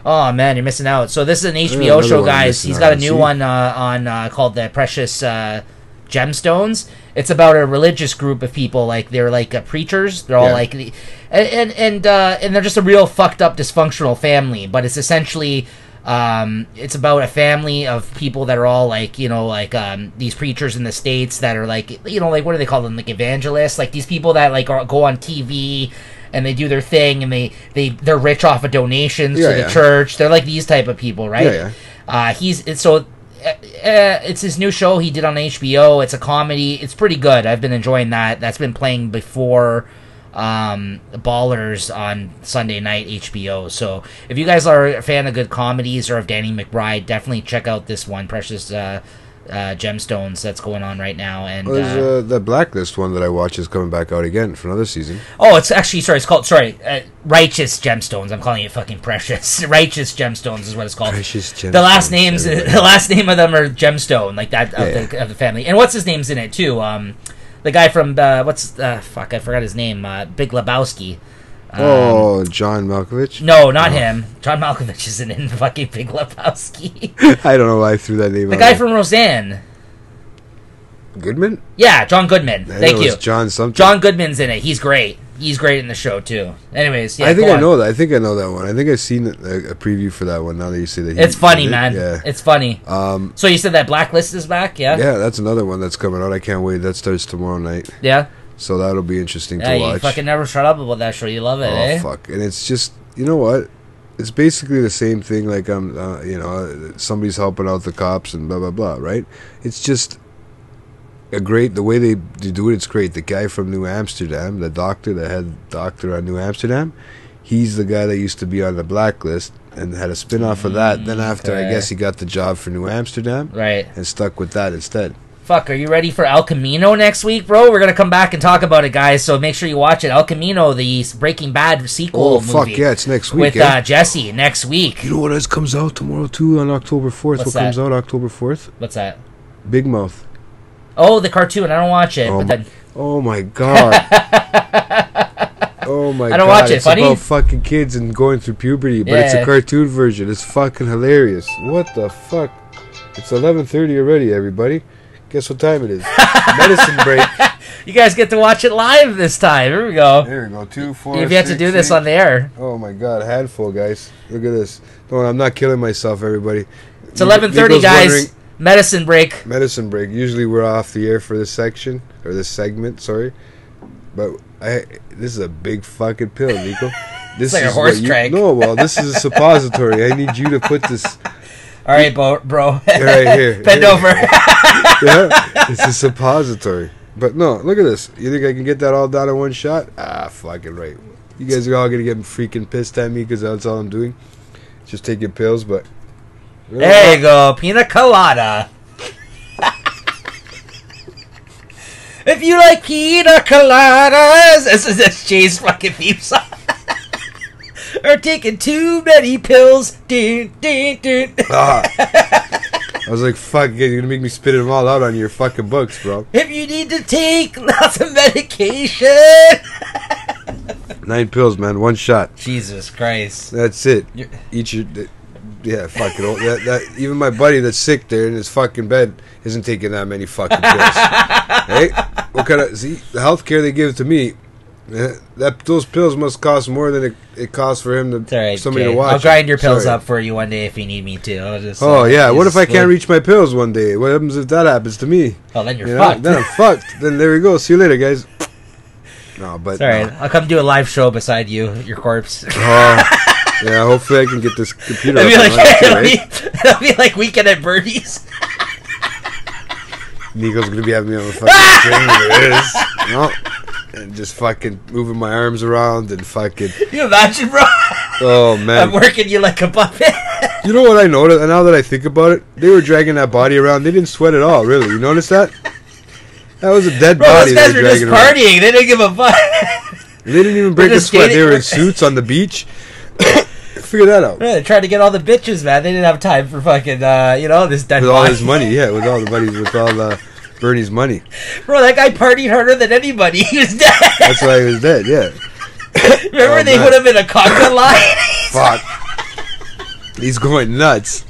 Oh man, you're missing out. So this is an HBO show, guys. He's got a new one on called The Precious Gemstones. It's about a religious group of people. Like they're like preachers. They're all like, and they're just a real fucked up dysfunctional family. But it's essentially it's about a family of people that are all like these preachers in the States that are like like what do they call them, like evangelists, like these people that like go on TV and they do their thing, and they're rich off of donations to the church. They're like these type of people, right? It's his new show he did on HBO. It's a comedy. It's pretty good. I've been enjoying that. That's been playing before Ballers on Sunday night HBO. So if you guys are a fan of good comedies or of Danny McBride, definitely check out this one, Precious Gemstones, that's going on right now. And there's the Blacklist one that I watch is coming back out again for another season. Oh, it's actually it's called Righteous Gemstones. I'm calling it fucking Precious. Righteous Gemstones is what it's called. Precious Gemstones. The last name of them are Gemstone, like that of the family. And what's his name's in it too? The guy from I forgot his name. Big Lebowski. John Malkovich? No, not him. John Malkovich isn't in fucking Big Lebowski. I don't know why I threw that name out. The guy from Roseanne. Goodman? Yeah, John Goodman. Thank you. John something. John Goodman's in it. He's great. He's great in the show too. Anyways, yeah. I think I know that. I think I know that one. I think I've seen a preview for that one. Now that you say that, it's funny, man. Yeah, it's funny. So you said that Blacklist is back, yeah? Yeah, that's another one that's coming out. I can't wait. That starts tomorrow night. Yeah. So that'll be interesting to watch. You fucking never shut up about that show. You love it, eh? Fuck! And it's just, you know what? It's basically the same thing. Like somebody's helping out the cops and blah blah blah. Right? It's just the way they do it. It's great. The guy from New Amsterdam, the head doctor on New Amsterdam, he's the guy that used to be on the Blacklist and had a spin-off of that. Then after, I guess he got the job for New Amsterdam, right? And stuck with that instead. Fuck, are you ready for El Camino next week, bro? We're going to come back and talk about it, guys, so make sure you watch it. El Camino, the Breaking Bad sequel movie. Oh, fuck, yeah, it's next week, with Jesse, next week. You know what else comes out tomorrow, too, on October 4th? What's what comes out October 4th? What's that? Big Mouth. Oh, the cartoon. I don't watch it. Oh, my God. Oh, my God. I don't watch it. It's Funny? about fucking kids and going through puberty, but it's a cartoon version. It's fucking hilarious. What the fuck? It's 11:30 already, everybody. Guess what time it is? Medicine break. You guys get to watch it live this time. Here we go. There we go. 2, 4, You've had to do this on the air. Oh my God, a handful, guys. Look at this. Don't. I'm not killing myself, everybody. It's 11:30, guys. Medicine break. Medicine break. Usually we're off the air for this section or this segment. Sorry, but this is a big fucking pill, Nico. This it's like is a horse drag. No, well, this is a suppository. I need you to put this. All right, bro. Right here. Bend over. Yeah, it's a suppository. But no, look at this. You think I can get that all down in one shot? Ah, fucking right. You guys are all going to get freaking pissed at me because that's all I'm doing. Just taking pills, but... There you go. Pina colada. If you like pina coladas... That's Jay's fucking theme song. Or taking too many pills. Dun, dun, dun. I was like, fuck, you're gonna make me spit them all out on your fucking books, bro. If you need to take lots of medication. 9 pills, man, 1 shot. Jesus Christ. That's it. Eat your... Yeah, fuck it. That even my buddy that's sick there in his fucking bed isn't taking that many fucking pills. Hey, what kind of... See, the healthcare they give to me... those pills must cost more than it costs for him to somebody to watch. I'll grind your pills up for you one day if you need me to. I'll just, what if I can't reach my pills one day? What happens if that happens to me? Oh, then you're fucked. Then I'm fucked. Then there we go. See you later, guys. No, but no. I'll come do a live show beside you, your corpse. Yeah, hopefully I can get this computer. It'll be like Weekend at Bernie's. Nico's gonna be having me on the fucking string. It is. No. And just fucking moving my arms around and fucking... You imagine, bro? Oh, man. I'm working you like a puppet. You know what I noticed? And now that I think about it, they were dragging that body around. They didn't sweat at all, really. You notice that? That was a dead body. Those guys were just partying. They didn't give a fuck. They didn't even break a sweat. They were in suits on the beach. Figure that out. They tried to get all the bitches, man. They didn't have time for fucking, this dead body. With all his money, yeah. With all the buddies, with all Bernie's money. Bro, that guy partied harder than anybody. He was dead. That's why he was dead, yeah. Remember they put him in a conga line? Fuck. He's going nuts.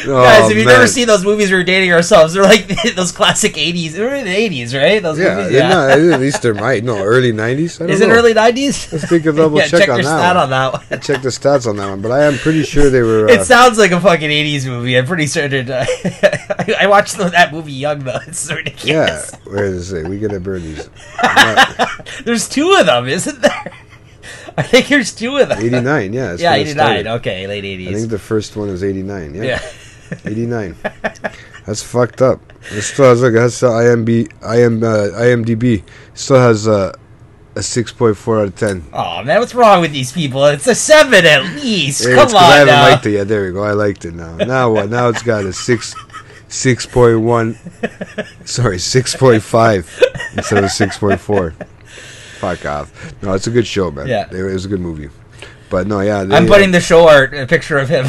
Guys, if you've never seen those movies we were dating ourselves, they're like those classic 80s. They're in the 80s, right? Those movies? Yeah. At least they're right. No, early 90s? Is it early 90s? Let's take a double check on that one. Check the stats on that one, but I am pretty sure they were... It sounds like a fucking 80s movie. I'm pretty certain. I watched that movie young, though. It's ridiculous. Yeah. Where does it say? We get a Bernie's. There's 2 of them, isn't there? I think there's two of them. 89, yeah. Yeah, 89. Okay, late 80s. I think the first one was 89, yeah. 89. That's fucked up. It still has IMDb. Still has a 6.4 out of 10. Oh man, what's wrong with these people? It's a 7 at least. Hey, Come on, I haven't now. liked it yet. There we go. I liked it now. Now what? Now it's got a 6.1. Sorry, 6.5 instead of 6.4. Fuck off. No, it's a good show, man. Yeah. It was a good movie. But no, yeah. I'm putting the show art, a picture of him.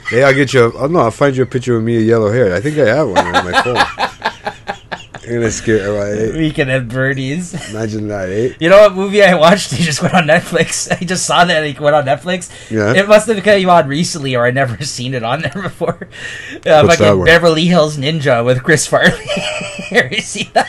Hey, I'll get you. I'll find you a picture of me with yellow hair. I think I have one on my phone. I'm gonna scare. Weekend at Bernie's. Imagine that, eh? You know what movie I watched? He just went on Netflix. I just saw that he went on Netflix. Yeah. It must have came on recently, or I never seen it on there before. What's that one? Beverly Hills Ninja with Chris Farley. You see that?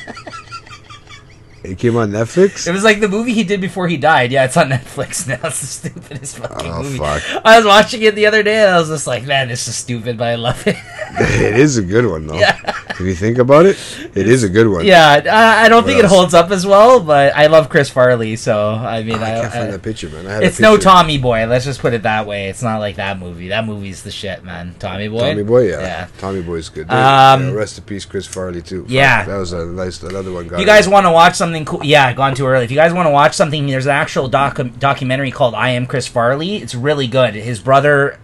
It came on Netflix? It was like the movie he did before he died. Yeah, it's on Netflix now. It's the stupidest fucking movie. Fuck. I was watching it the other day and I was just like, man, this is stupid, but I love it. It is a good one, though. Yeah. If you think about it, it is a good one. Yeah, I don't think it else? holds up as well, but I love Chris Farley, so I mean, I can't find that picture, man. It's no Tommy Boy. Let's just put it that way. It's not like that movie. That movie's the shit, man. Tommy Boy. Tommy Boy, yeah. Tommy Boy's good. Yeah, rest in peace, Chris Farley too. Yeah, Fuck, that was another one. If you guys want to watch something cool, yeah, gone too early. If you guys want to watch something, there's an actual documentary called "I Am Chris Farley." It's really good. His brother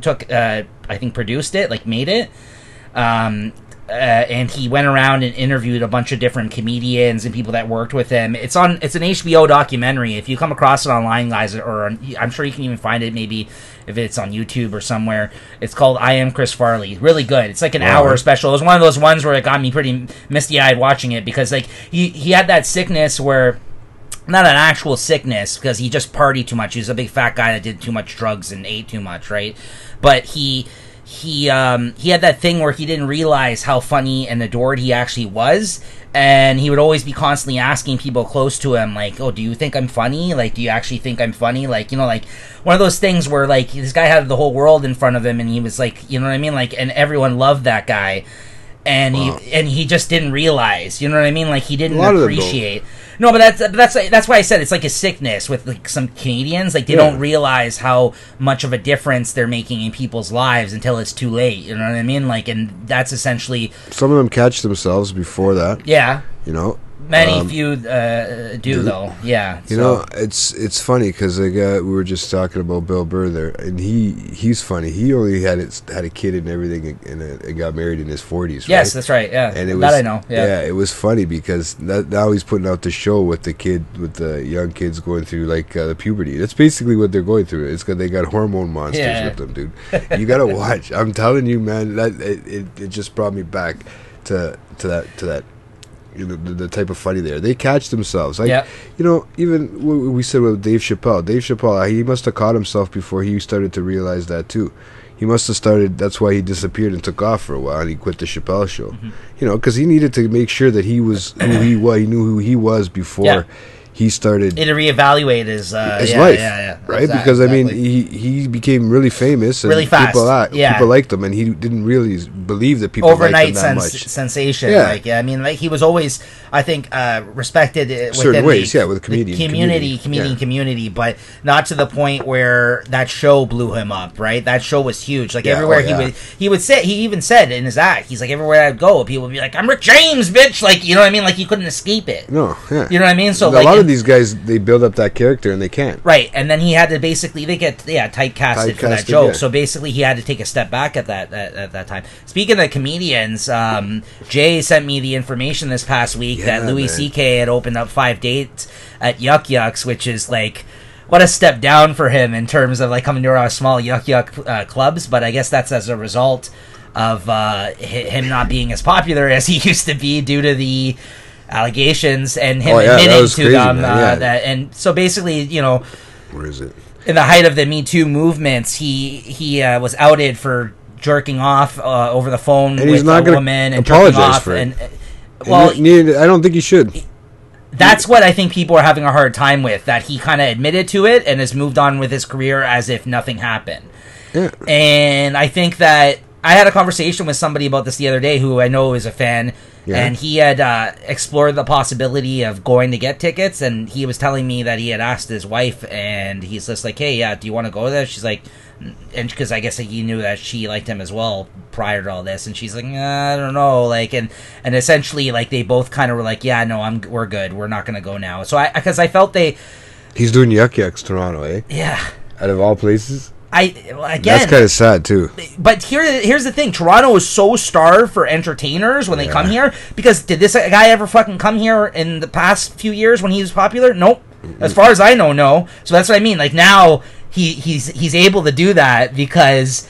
took, I think, produced it, like made it. And he went around and interviewed a bunch of different comedians and people that worked with him. It's an HBO documentary. If you come across it online, guys, I'm sure you can even find it maybe if it's on YouTube or somewhere. It's called I Am Chris Farley. Really good. It's like an hour special. It was one of those ones where it got me pretty misty-eyed watching it because like he had that sickness where, not an actual sickness because he just partied too much. He was a big fat guy that did too much drugs and ate too much, right? But he had that thing where he didn't realize how funny and adored he actually was, and he would always be constantly asking people close to him, like, oh, do you think I'm funny? Like, do you actually think I'm funny? Like, you know, like, one of those things where, like, this guy had the whole world in front of him, and he was like, you know what I mean? Like, and everyone loved that guy, and he just didn't realize, you know what I mean? Like, he didn't appreciate. No, but that's why I said it's like a sickness with like some Canadians. Like they don't realize how much of a difference they're making in people's lives until it's too late. You know what I mean? Like, and that's essentially. Some of them catch themselves before that. Yeah. You know. Many few do though. Yeah. You know, it's funny because we were just talking about Bill Burr there, and he's funny. He only had a kid and everything, and got married in his 40s. Right? Yes, that's right. Yeah, and I know. Yeah, it was funny because now he's putting out the show with the young kids going through like the puberty. That's basically what they're going through. It's because they got hormone monsters with them, dude. You gotta watch. I'm telling you, man. That it just brought me back to that. You know, the type of funny there. They catch themselves. Like, you know, even what we said with Dave Chappelle. Dave Chappelle, he must have caught himself before he started to realize that, too. He must have started, that's why he disappeared and took off for a while, and he quit the Chappelle show. Mm-hmm. You know, because he needed to make sure that he was who he was. He knew who he was before he started to reevaluate his life, right? Exactly, because I mean, he became really famous, and really fast. People liked him, and he didn't really believe that people overnight liked him that much. Sensation. I mean, like he was always, I think, respected certain ways, with the community, but not to the point where that show blew him up. Right? That show was huge. Like everywhere he would say, he even said in his act, he's like, everywhere I'd go, people would be like, "I'm Rick James, bitch!" Like, you know what I mean? Like he couldn't escape it. No, you know what I mean? So a lot of these guys, they build up that character and they can't. Right, and then he had to basically typecasted for that joke. So basically, he had to take a step back at that time. Speaking of comedians, Jay sent me the information this past week that Louis C.K. had opened up 5 dates at Yuck Yucks, which is like what a step down for him in terms of like coming to our small Yuck Yuck clubs. But I guess that's as a result of him not being as popular as he used to be due to the allegations and him admitting to them that, and so basically, you know, where is it? In the height of the Me Too movements, he was outed for jerking off over the phone and with a woman and jerking off. For it. I don't think he should. That's what I think people are having a hard time with. That he kind of admitted to it and has moved on with his career as if nothing happened. Yeah. And I think that I had a conversation with somebody about this the other day who I know is a fan, and he had explored the possibility of going to get tickets, and he was telling me that he had asked his wife, and he's just like, hey, do you want to go there? She's like, and because I guess he knew that she liked him as well prior to all this, and she's like, I don't know, like, and essentially, like, they both kind of were like, yeah, no, we're good, we're not gonna go now. So because I felt he's doing Yuck Yucks Toronto, eh? Yeah. Out of all places. Again, that's kind of sad too. But here's the thing: Toronto is so starved for entertainers when they come here. Because did this guy ever fucking come here in the past few years when he was popular? Nope. As far as I know, no. So that's what I mean. Like now he's able to do that because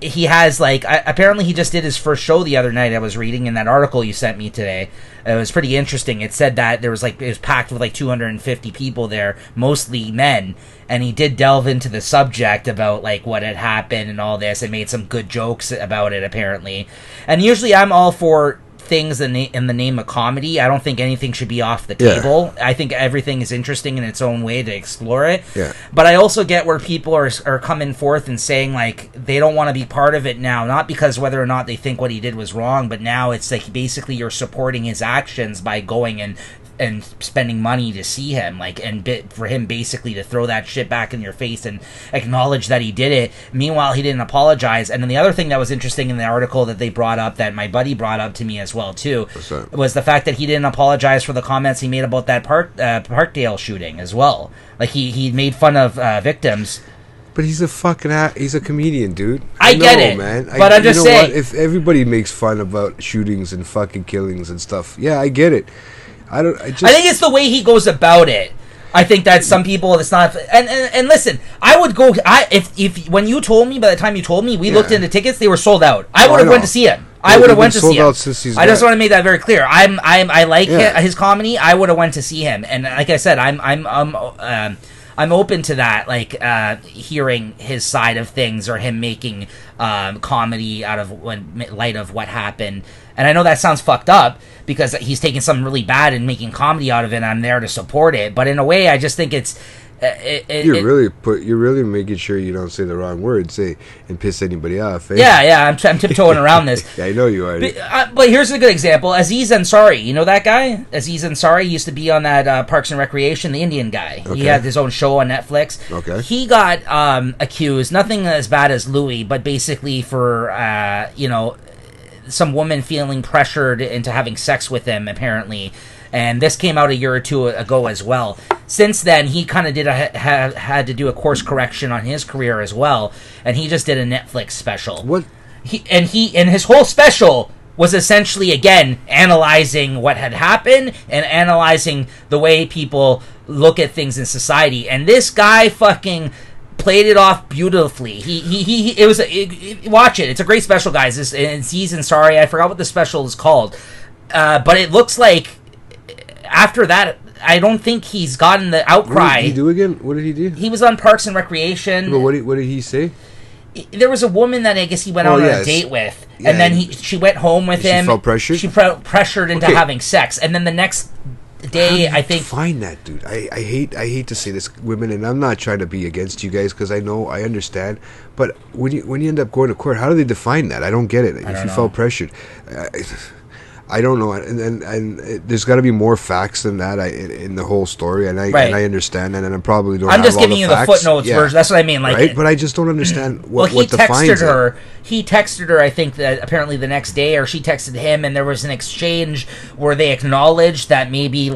he has apparently he just did his first show the other night. I was reading in that article you sent me today. It was pretty interesting. It said that there was it was packed with 250 people there, mostly men. And he did delve into the subject about what had happened and all this, and made some good jokes about it apparently. And usually I'm all for things in the name of comedy. I don't think anything should be off the table. I think everything is interesting in its own way to explore it. Yeah. But I also get where people are coming forth and saying they don't want to be part of it now, not because whether or not they think what he did was wrong, but now it's basically you're supporting his actions by going and spending money to see him, for him basically to throw that shit back in your face and acknowledge that he did it. Meanwhile, he didn't apologize. And then the other thing that was interesting in the article that they brought up, that my buddy brought up to me as well too, was the fact that he didn't apologize for the comments he made about that Parkdale shooting as well. He made fun of victims. But he's he's a comedian, dude. I get it, man. But I'm just saying, if everybody makes fun about shootings and fucking killings and stuff, yeah, I get it. I think it's the way he goes about it. I think that some people, it's not. And listen, I would go. If when you told me, by the time you told me, we looked into tickets, they were sold out. I would have went to see him. I would have went to see him. I just want to make that very clear. I like his comedy. I would have went to see him. And like I said, I'm open to that, hearing his side of things or him making comedy out of light of what happened. And I know that sounds fucked up because he's taking something really bad and making comedy out of it, and I'm there to support it. But in a way, I just think it's... You're really making sure you don't say the wrong words, and piss anybody off. Eh? Yeah, I'm tiptoeing around this. Yeah, I know you are. But here's a good example: Aziz Ansari. You know that guy? Aziz Ansari used to be on that Parks and Recreation, the Indian guy. Okay. He had his own show on Netflix. Okay. He got accused, nothing as bad as Louis, but basically for some woman feeling pressured into having sex with him, apparently. And this came out a year or two ago as well. Since then, he kind of had to do a course correction on his career as well, and he just did a Netflix special. What? And his whole special was essentially, again, analyzing what had happened and analyzing the way people look at things in society. And this guy fucking played it off beautifully. Watch it. It's a great special, guys. It's Aziz Ansari. I forgot what the special is called, but it looks like after that, I don't think he's gotten the outcry. What did he do again? What did he do? He was on Parks and Recreation. But what did he say? There was a woman that I guess he went on a date with, and then she went home with him. She felt pressured? She felt pressured into having sex, and then the next day, I think... Find that, dude. I hate to say this, women, and I'm not trying to be against you guys because I understand, but when you end up going to court, how do they define that? I don't get it. If you felt pressured, I don't know, and there's got to be more facts than that in the whole story, and I understand that, and I probably don't. I'm just giving you the footnotes version. That's what I mean, right? But I just don't understand what defines it. He texted her, I think, that apparently the next day, or she texted him, and there was an exchange where they acknowledged that maybe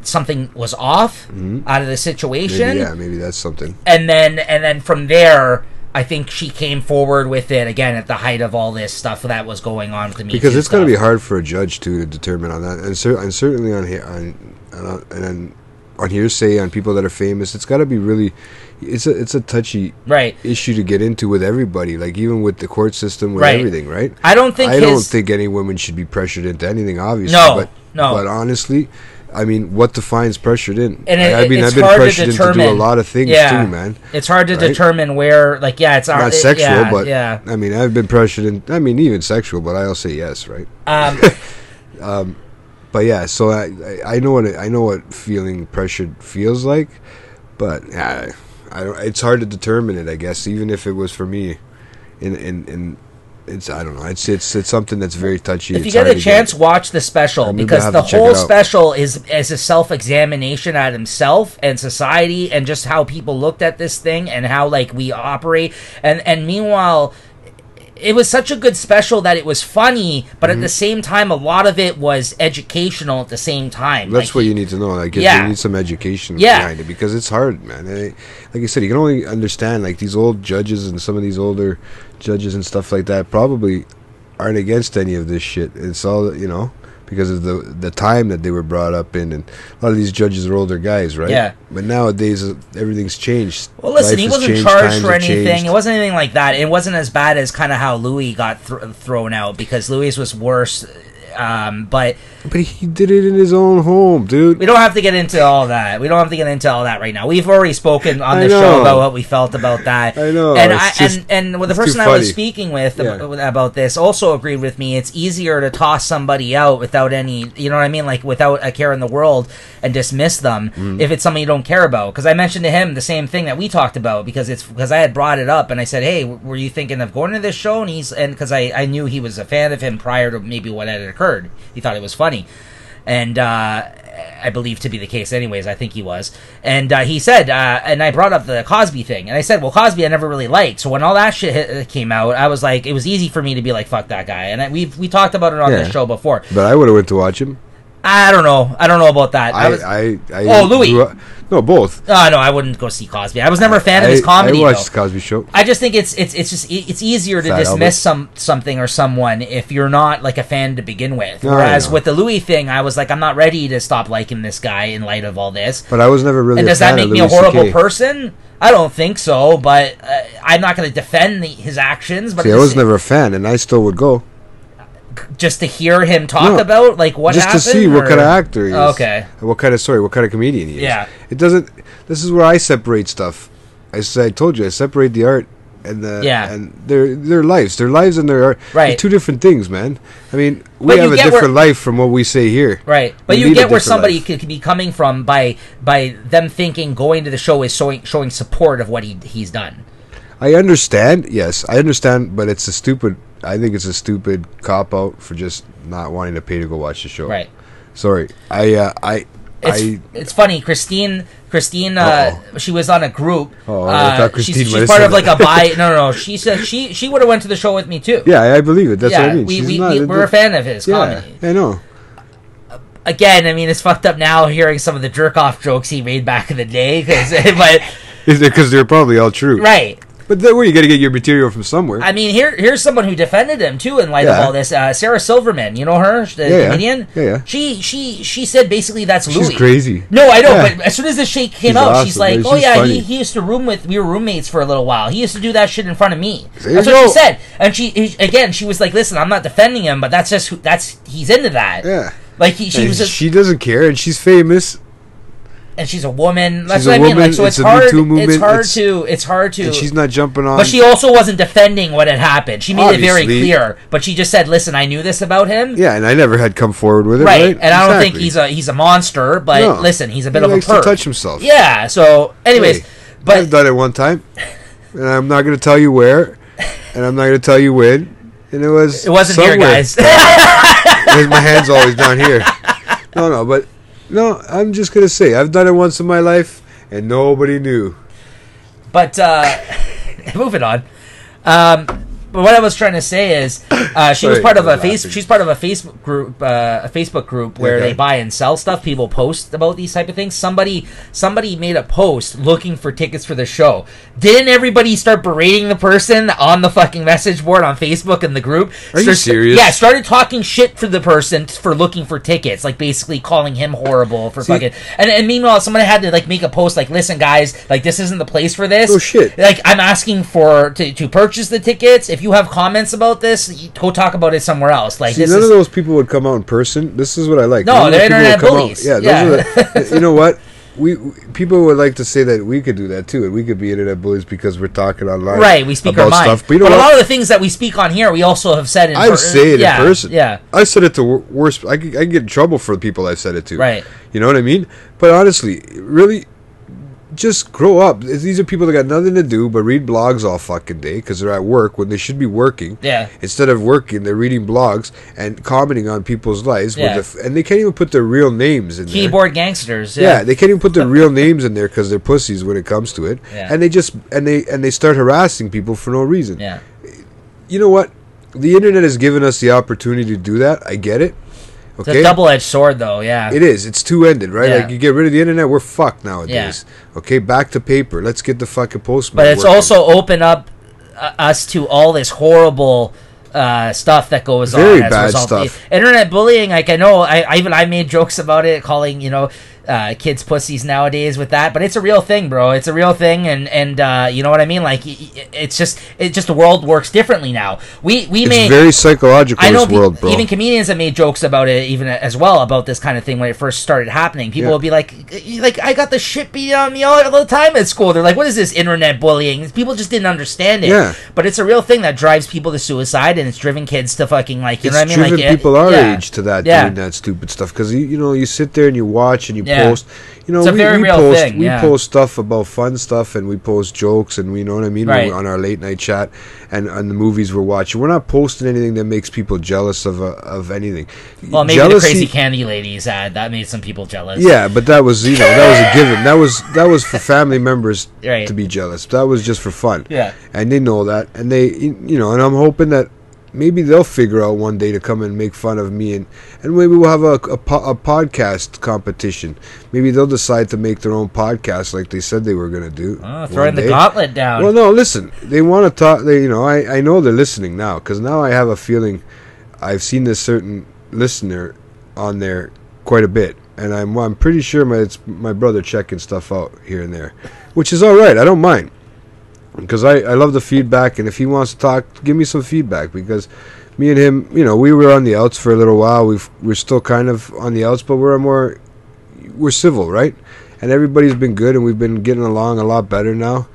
something was off out of the situation. Maybe that's something. And then from there, I think she came forward with it again at the height of all this stuff that was going on with the Me Too because it's going to be hard for a judge to determine on that, and certainly on hearsay on people that are famous. It's got to be really, it's a touchy issue to get into with everybody, like even with the court system, with everything, right? I don't think any woman should be pressured into anything, obviously. No. But honestly, I mean, what defines pressured in? And I've been pressured into do a lot of things too, man. It's hard to determine where, it's not sexual, but I mean, I've been pressured in. I mean, even sexual, but I'll say yes, right? But yeah, so I know what feeling pressured feels like, but I don't. It's hard to determine it, I guess, even if it was for me. in it's, I don't know. It's something that's very touchy. If you get a chance, watch the special, because the whole special is a self-examination at himself and society and just how people looked at this thing and how like we operate. And meanwhile, it was such a good special that it was funny, but at the same time, a lot of it was educational at the same time. That's like, what you need to know. Like, you need some education behind it, because it's hard, man. And like I said, you can only understand, like, these old judges and some of these older judges and stuff like that probably aren't against any of this shit. It's all, you know, because of the time that they were brought up in, and a lot of these judges are older guys, right? Yeah. But nowadays, everything's changed. Well, listen, he wasn't charged for anything. It wasn't anything like that. It wasn't as bad as kind of how Louis got thrown out, because Louis was worse. But he did it in his own home, dude. We don't have to get into all that. We don't have to get into all that right now. We've already spoken on the show about what we felt about that. I know. And the person I was speaking with about this also agreed with me. It's easier to toss somebody out without any, you know what I mean, like without a care in the world, and dismiss them if it's something you don't care about. Because I mentioned to him the same thing that we talked about, because I had brought it up and I said, hey, were you thinking of going to this show? And because I knew he was a fan of him prior to maybe what had occurred. He thought it was funny, and I believe to be the case anyways. I think he was. And he said, and I brought up the Cosby thing, and I said, well, Cosby I never really liked, so when all that shit came out, I was like, it was easy for me to be like, fuck that guy. And we talked about it on this show before. But I would have went to watch him. I don't know about that. Louis. No, both. No, I wouldn't go see Cosby. I was never a fan of his comedy. I watched the Cosby Show. I just think it's easier to dismiss something or someone if you're not like a fan to begin with. Whereas with the Louis thing, I was like, I'm not ready to stop liking this guy in light of all this. But I was never really. And does that make me a horrible person? I don't think so. But I'm not going to defend his actions. But see, I was never a fan, and I still would go. Just to hear him talk about like what happened, just to see what kind of actor he is. Okay. What kind of comedian he is. Yeah. It doesn't. This is where I separate stuff. I told you, I separate the art and their lives. Their lives and their art. Right. They're two different things, man. I mean, we have a different life from what we say here. Right. But you get where somebody could be coming from by them thinking going to the show is showing support of what he's done. I understand. Yes, I understand. But it's I think it's a stupid cop out for just not wanting to pay to go watch the show. Right. Sorry. It's funny. Christine. She was on a group. I thought Christine she's part of like a bi. No. She said she would have went to the show with me too. Yeah, I believe it. That's what I mean. We're a fan of his comedy. I know. Again, I mean, it's fucked up now hearing some of the jerk off jokes he made back in the day, because they're probably all true, right? But where you got to get your material from somewhere. I mean, here's someone who defended him too in light of all this. Sarah Silverman, you know her, the comedian. Yeah. She said basically that's Louis. She's crazy. No, I know. Yeah. But as soon as the shit came out, awesome, she's like, "Oh yeah, he used to we were roommates for a little while. He used to do that shit in front of me." That's what she said. And she was like, "Listen, I'm not defending him, but he's into that." Yeah. Like she doesn't care, and she's famous. And she's a woman. That's what I mean. Like, so it's hard. It's hard to. And she's not jumping on. But she also wasn't defending what had happened. She made it very clear. But she just said, "Listen, I knew this about him." Yeah, and I never had come forward with it. Right. And I don't think he's a monster. But listen, he's a bit of a perv. He likes to touch himself. Yeah. So, anyways, but I've done it one time, and I'm not going to tell you where, and I'm not going to tell you when. And it wasn't somewhere. Here, guys. My hand's always down here. No, I'm just going to say, I've done it once in my life, and nobody knew. But, moving on. But what I was trying to say is, she's part of a Facebook group where they buy and sell stuff. People post about these type of things. Somebody made a post looking for tickets for the show. Didn't everybody start berating the person on the fucking message board on Facebook and the group? Are you serious? Yeah, started talking shit for the person for looking for tickets, like basically calling him horrible for fucking. And meanwhile, somebody had to like make a post like, "Listen, guys, like this isn't the place for this." Oh shit! Like I'm asking to purchase the tickets. If you have comments about this, go talk about it somewhere else. Like none of those people would come out in person. This is what I like. No, they're internet bullies. Yeah. You know what? People would like to say that we could do that too, and we could be internet bullies because we're talking online. Right, we speak our mind. Stuff. But a lot of the things that we speak on here, we also have said in person. I say it in person. Yeah, I said it to worse. I can get in trouble for the people I've said it to. Right. You know what I mean? But honestly, really, just grow up. These are people that got nothing to do but read blogs all fucking day because they're at work when they should be working. Yeah. Instead of working, they're reading blogs and commenting on people's lives. Yeah. And they can't even put their real names in there. Keyboard gangsters. Yeah, they can't even put their real names in there because they're pussies when it comes to it. Yeah. And they just and they start harassing people for no reason. Yeah. You know what? The internet has given us the opportunity to do that. I get it. It's Okay? a double-edged sword, though. Yeah. It is. It's two-ended, right? Yeah. Like, you get rid of the internet, we're fucked nowadays. Okay, back to paper. Let's get the fucking postman But it's working. also opened up us to all this horrible stuff that goes Very on as a bad result. stuff. Internet bullying, like, I know, I made jokes about it, calling, kids pussies nowadays with that, but it's a real thing, bro. It's a real thing, and you know what I mean? Like, it's just the world works differently now. It's very psychological, I know this world, bro. even comedians have made jokes about it, even as well, about this kind of thing when it first started happening. People will be like, I got the shit beat on me all the time at school. They're like, what is this internet bullying? People just didn't understand it. Yeah. But it's a real thing that drives people to suicide, and it's driven kids to fucking, like, you know what I mean? It's driven Like, people our yeah. age to that, Yeah. doing that stupid stuff. Because, you sit there and you watch and you post. It's a very real post, thing, We post stuff about fun stuff, and we post jokes, and we know what I mean, Right. on our late night chat and the movies we're watching. We're not posting anything that makes people jealous of anything. Well, maybe the Crazy Candy Ladies ad, that made some people jealous. Yeah, but that was that was a given. That was for family members Right. to be jealous. That was just for fun. Yeah. And they know that, and they and I'm hoping that maybe they'll figure out one day to come and make fun of me, and maybe we'll have a podcast competition. Maybe they'll decide to make their own podcast like they said they were going to do. Throwing the gauntlet down. Well, no, listen. They want to talk. I know they're listening now, because now I have a feeling I've seen this certain listener on there quite a bit, and I'm pretty sure it's my brother checking stuff out here and there, which is all right. I don't mind. Because I love the feedback, and if he wants to talk, give me some feedback, because me and him, we were on the outs for a little while. We're still kind of on the outs, but we're civil, right? And everybody's been good, and we've been getting along a lot better now.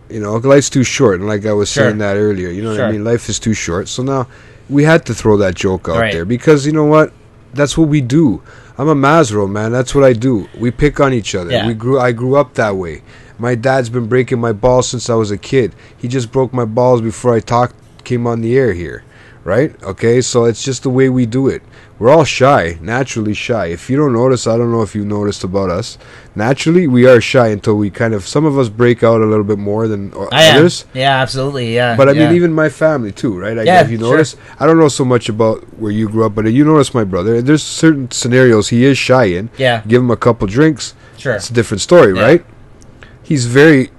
Life's too short, and like I was saying that earlier, you know what I mean? Life is too short. So now we had to throw that joke out there, because you know what? That's what we do. I'm a Masro, man. That's what I do. We pick on each other. Yeah. I grew up that way. My dad's been breaking my balls since I was a kid. He just broke my balls before I came on the air here, right? Okay, so it's just the way we do it. We're all shy, naturally shy. If you don't notice, I don't know if you've noticed about us. Naturally, we are shy until we some of us break out a little bit more than others. Yeah, absolutely, yeah. But I mean, even my family too, right? If you notice, I don't know so much about where you grew up, but you notice my brother. There's certain scenarios he is shy in. Yeah. Give him a couple drinks. Sure. It's a different story, right? He's a very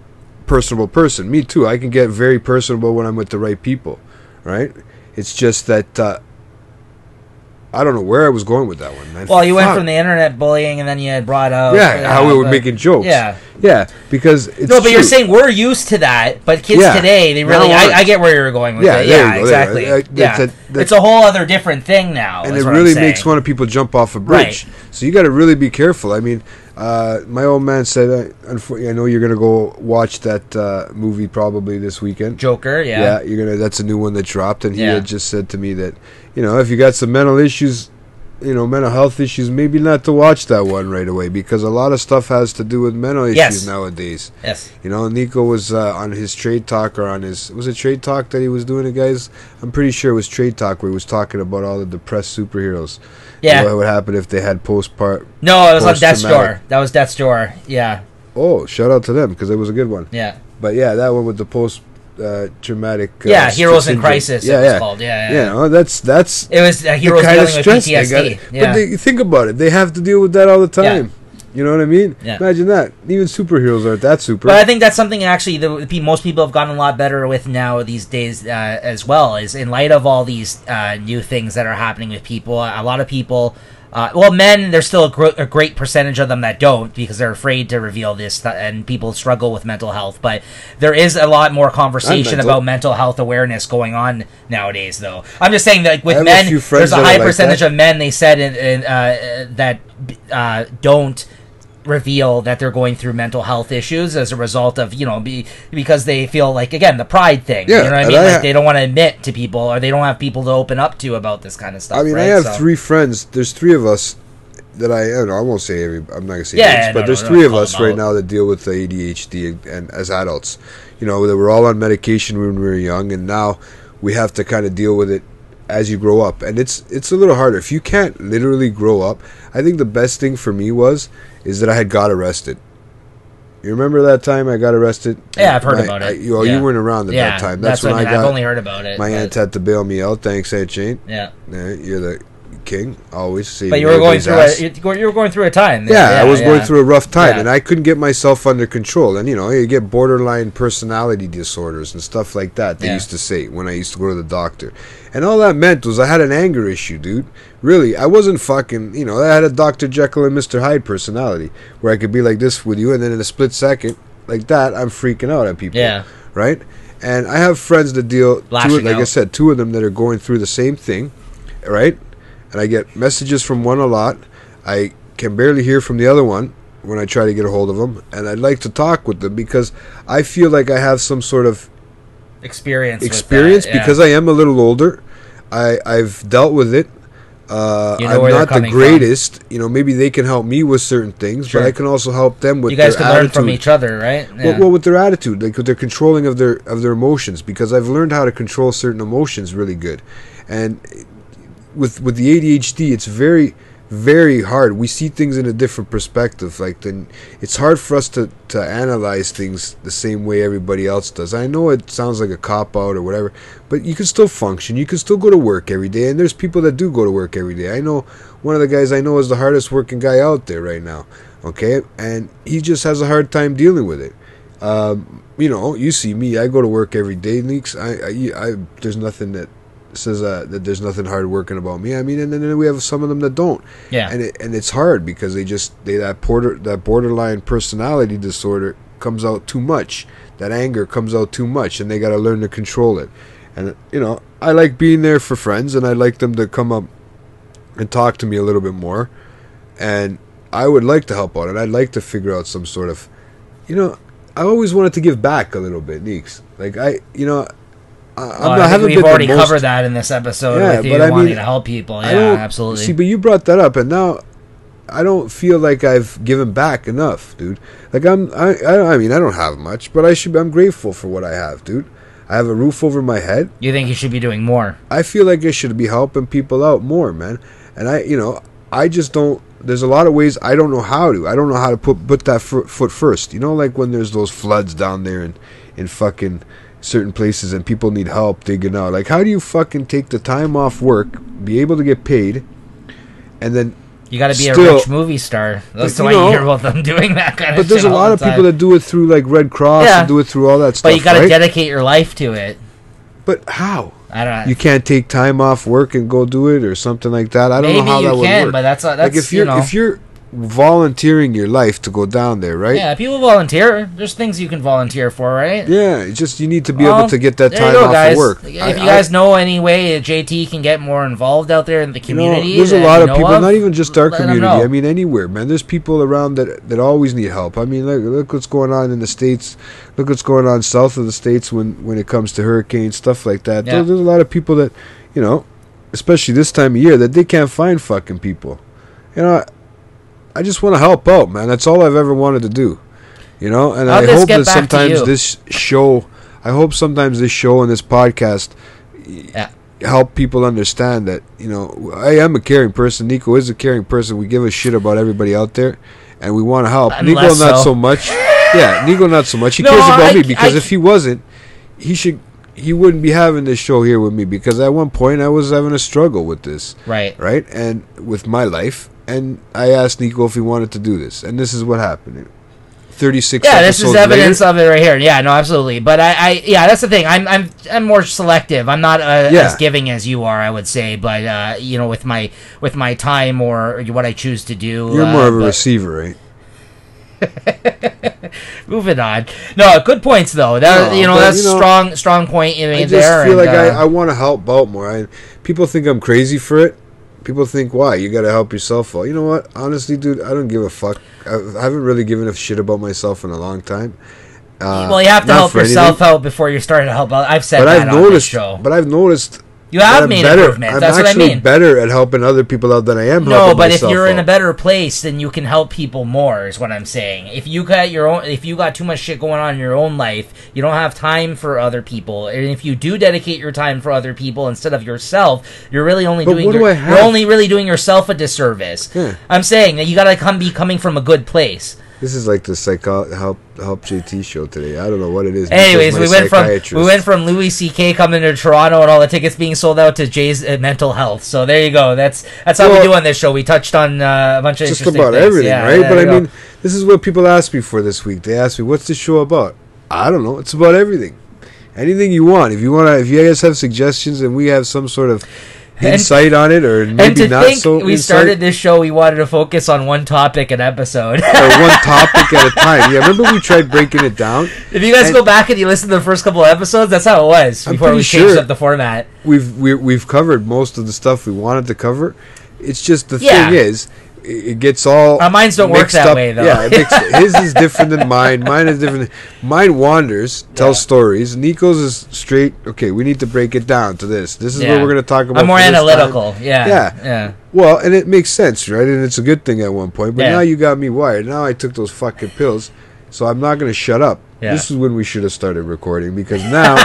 personable person. Me too. I can get very personable when I'm with the right people, right? It's just that I don't know where I was going with that one, man. Well, you went from the internet bullying, and then you had brought out how we were making jokes. Yeah, because it's no, but true. you're saying we're used to that, but kids today, they really. I get where you're going with it. Yeah, exactly. It's a whole other different thing now, and it really makes fun of people jump off a bridge. Right. So you got to really be careful. I mean, my old man said, I know you're gonna go watch that movie probably this weekend. Joker, yeah. You're gonna. That's a new one that dropped, and he had just said to me that, if you got some mental issues, mental health issues, maybe not to watch that one right away, because a lot of stuff has to do with mental issues nowadays. Yes. Nico was on his Trade Talk, or was it Trade Talk that he was doing it, guys? I'm pretty sure it was Trade Talk, where he was talking about all the depressed superheroes. Yeah. What would happen if they had postpart? No, it was on Death's Door. That was Death's Door. Yeah. Oh, shout out to them, because it was a good one. Yeah. But yeah, that one with the traumatic. Heroes in Crisis. It was called. Yeah, that's. It was heroes dealing with PTSD. But think about it; they have to deal with that all the time. Yeah. You know what I mean? Yeah. Imagine that. Even superheroes aren't that super. But I think that's something actually most people have gotten a lot better with now these days as well. Is in light of all these new things that are happening with people, a lot of people. Men, there's still a great percentage of them that don't, because they're afraid to reveal this, and people struggle with mental health. But there is a lot more conversation about mental health awareness going on nowadays, though. I'm just saying that with men, there's a high percentage of men, they said, that don't reveal that they're going through mental health issues as a result of, because they feel like, again, the pride thing. Yeah, you know what I mean? Like, they don't want to admit to people, or they don't have people to open up to about this kind of stuff. I mean, right? I have 3 friends. There's 3 of us. that I don't know, I won't say every. I'm not gonna say Yeah, names, yeah, but no, there's no, three don't of call us them right out. now that deal with the ADHD and as adults. You know, that we're all on medication when we were young, and now we have to kind of deal with it as you grow up, and it's a little harder. If you can't literally grow up, I think the best thing for me is that I had got arrested. You remember that time I got arrested? Yeah, I've heard about it. You weren't around at that time. That's when what I mean. I got. I've only heard about it. My aunt had to bail me out. Thanks, Aunt Jane. Yeah. You're the king. Always. See. But you were going through a time. Yeah, I was going through a rough time, Yeah. and I couldn't get myself under control. And you get borderline personality disorders and stuff like that. They used to say when I used to go to the doctor, and all that meant was I had an anger issue, dude. Really, I wasn't fucking. I had a Dr. Jekyll and Mr. Hyde personality where I could be like this with you, and then in a split second, like that, I'm freaking out at people. Yeah. Right. And I have friends that deal. I said, two of them that are going through the same thing, right? And I get messages from one a lot. I can barely hear from the other one when I try to get a hold of them. And I'd like to talk with them because I feel like I have some sort of experience because I am a little older. I've dealt with it. I'm not the greatest. Maybe they can help me with certain things, but I can also help them with their attitude. You guys can learn from each other, right? Yeah. Well, with their attitude, like with their controlling of their emotions, because I've learned how to control certain emotions really good. And with the ADHD, it's very, very hard. We see things in a different perspective. It's hard for us to analyze things the same way everybody else does. I know it sounds like a cop-out or whatever, but you can still function. You can still go to work every day, and there's people that do go to work every day. I know one of the guys I know is the hardest working guy out there right now, okay? And he just has a hard time dealing with it. You see me. I go to work every day, Leaks. There's nothing that says that there's nothing hard working about me. I mean, and then we have some of them that don't. Yeah. And it's hard because that borderline personality disorder comes out too much. That anger comes out too much, and they got to learn to control it. And I like being there for friends, and I like them to come up and talk to me a little bit more. And I would like to help out, and I'd like to figure out some sort of, I always wanted to give back a little bit, Neeks. We've already covered that in this episode with you wanting to help people. Yeah, absolutely. See, but you brought that up, and now I don't feel like I've given back enough, dude. I don't have much, but I'm grateful for what I have, dude. I have a roof over my head. You think you should be doing more? I feel like I should be helping people out more, man. And I just don't. There's a lot of ways I don't know how to. I don't know how to put that foot first. Like when there's those floods down there in fucking certain places and people need help digging out. Like, how do you fucking take the time off work, be able to get paid, and then you got to be a rich movie star. That's why you hear about them doing that kind of shit. But there's a lot of people that do it through like Red Cross and do it through all that stuff. But you got to dedicate your life to it. But how? I don't know. You can't take time off work and go do it or something like that. I don't know how that would work. Maybe you can, but that's like if you're volunteering your life to go down there, right? Yeah, people volunteer. There's things you can volunteer for, right? Yeah, it's just you need to be able to get that time off of work. If you guys know any way JT can get more involved out there in the community, there's a lot of people, not even just our community. I mean, anywhere, man. There's people around that always need help. I mean, look what's going on in the States. Look what's going on south of the States when it comes to hurricanes, stuff like that. Yeah. There's a lot of people that, especially this time of year, that they can't find fucking people. I just want to help out, man. That's all I've ever wanted to do, and I hope that sometimes this show and this podcast help people understand that, I am a caring person. Nico is a caring person. We give a shit about everybody out there, and we want to help. Nico not so much. Yeah, Nico not so much. He cares about me because if he wasn't, he wouldn't be having this show here with me, because at one point I was having a struggle with this. Right, and with my life. And I asked Nico if he wanted to do this, and this is what happened. 36. Yeah, this is evidence of it right here. Yeah, no, absolutely. But I that's the thing. I'm more selective. I'm not as giving as you are, I would say. But with my time or what I choose to do, you're more of a receiver, right? Moving on. No, good points though. That's strong point you made there. I just feel like I want to help out more. People think I'm crazy for it. People think, why? You got to help yourself out. You know what? Honestly, dude, I don't give a fuck. I haven't really given a shit about myself in a long time. Well, you have to help yourself out before you start to help out. I've said that on this show. But I've noticed You have made improvements. That's what I mean. I'm actually better at helping other people out than I am. No, but if myself you're in out. a better place, then you can help people more. Is what I'm saying. If you got too much shit going on in your own life, you don't have time for other people. And if you do dedicate your time for other people instead of yourself, you're really only you're only really doing yourself a disservice. Yeah. I'm saying that you gotta be coming from a good place. This is like the help JT show today. I don't know what it is. Anyways, we went from Louis C.K. coming to Toronto and all the tickets being sold out to Jay's mental health. So there you go. That's how we do on this show. We touched on a bunch of just interesting about things. everything, yeah, right? But I mean, this is what people ask me for this week. They ask me, "What's the show about?" I don't know. It's about everything. Anything you want. If you guys have suggestions and we have some sort of insight on it, or maybe and to not think so. We started this show. We wanted to focus on one topic an episode, or one topic at a time. Yeah, remember we tried breaking it down. If you guys go back and you listen to the first couple of episodes, that's how it was before we changed up the format. We've covered most of the stuff we wanted to cover. It's just the thing is, it gets all our minds don't work that way though. Yeah, his is different than mine. Mine is different. Mine wanders, tells stories. Nico's is straight. Okay, we need to break it down to this. This is what we're going to talk about. I'm more analytical. Yeah. Well, and it makes sense, right? And it's a good thing at one point. But now you got me wired. Now I took those fucking pills, so I'm not going to shut up. Yeah. This is when we should have started recording, because now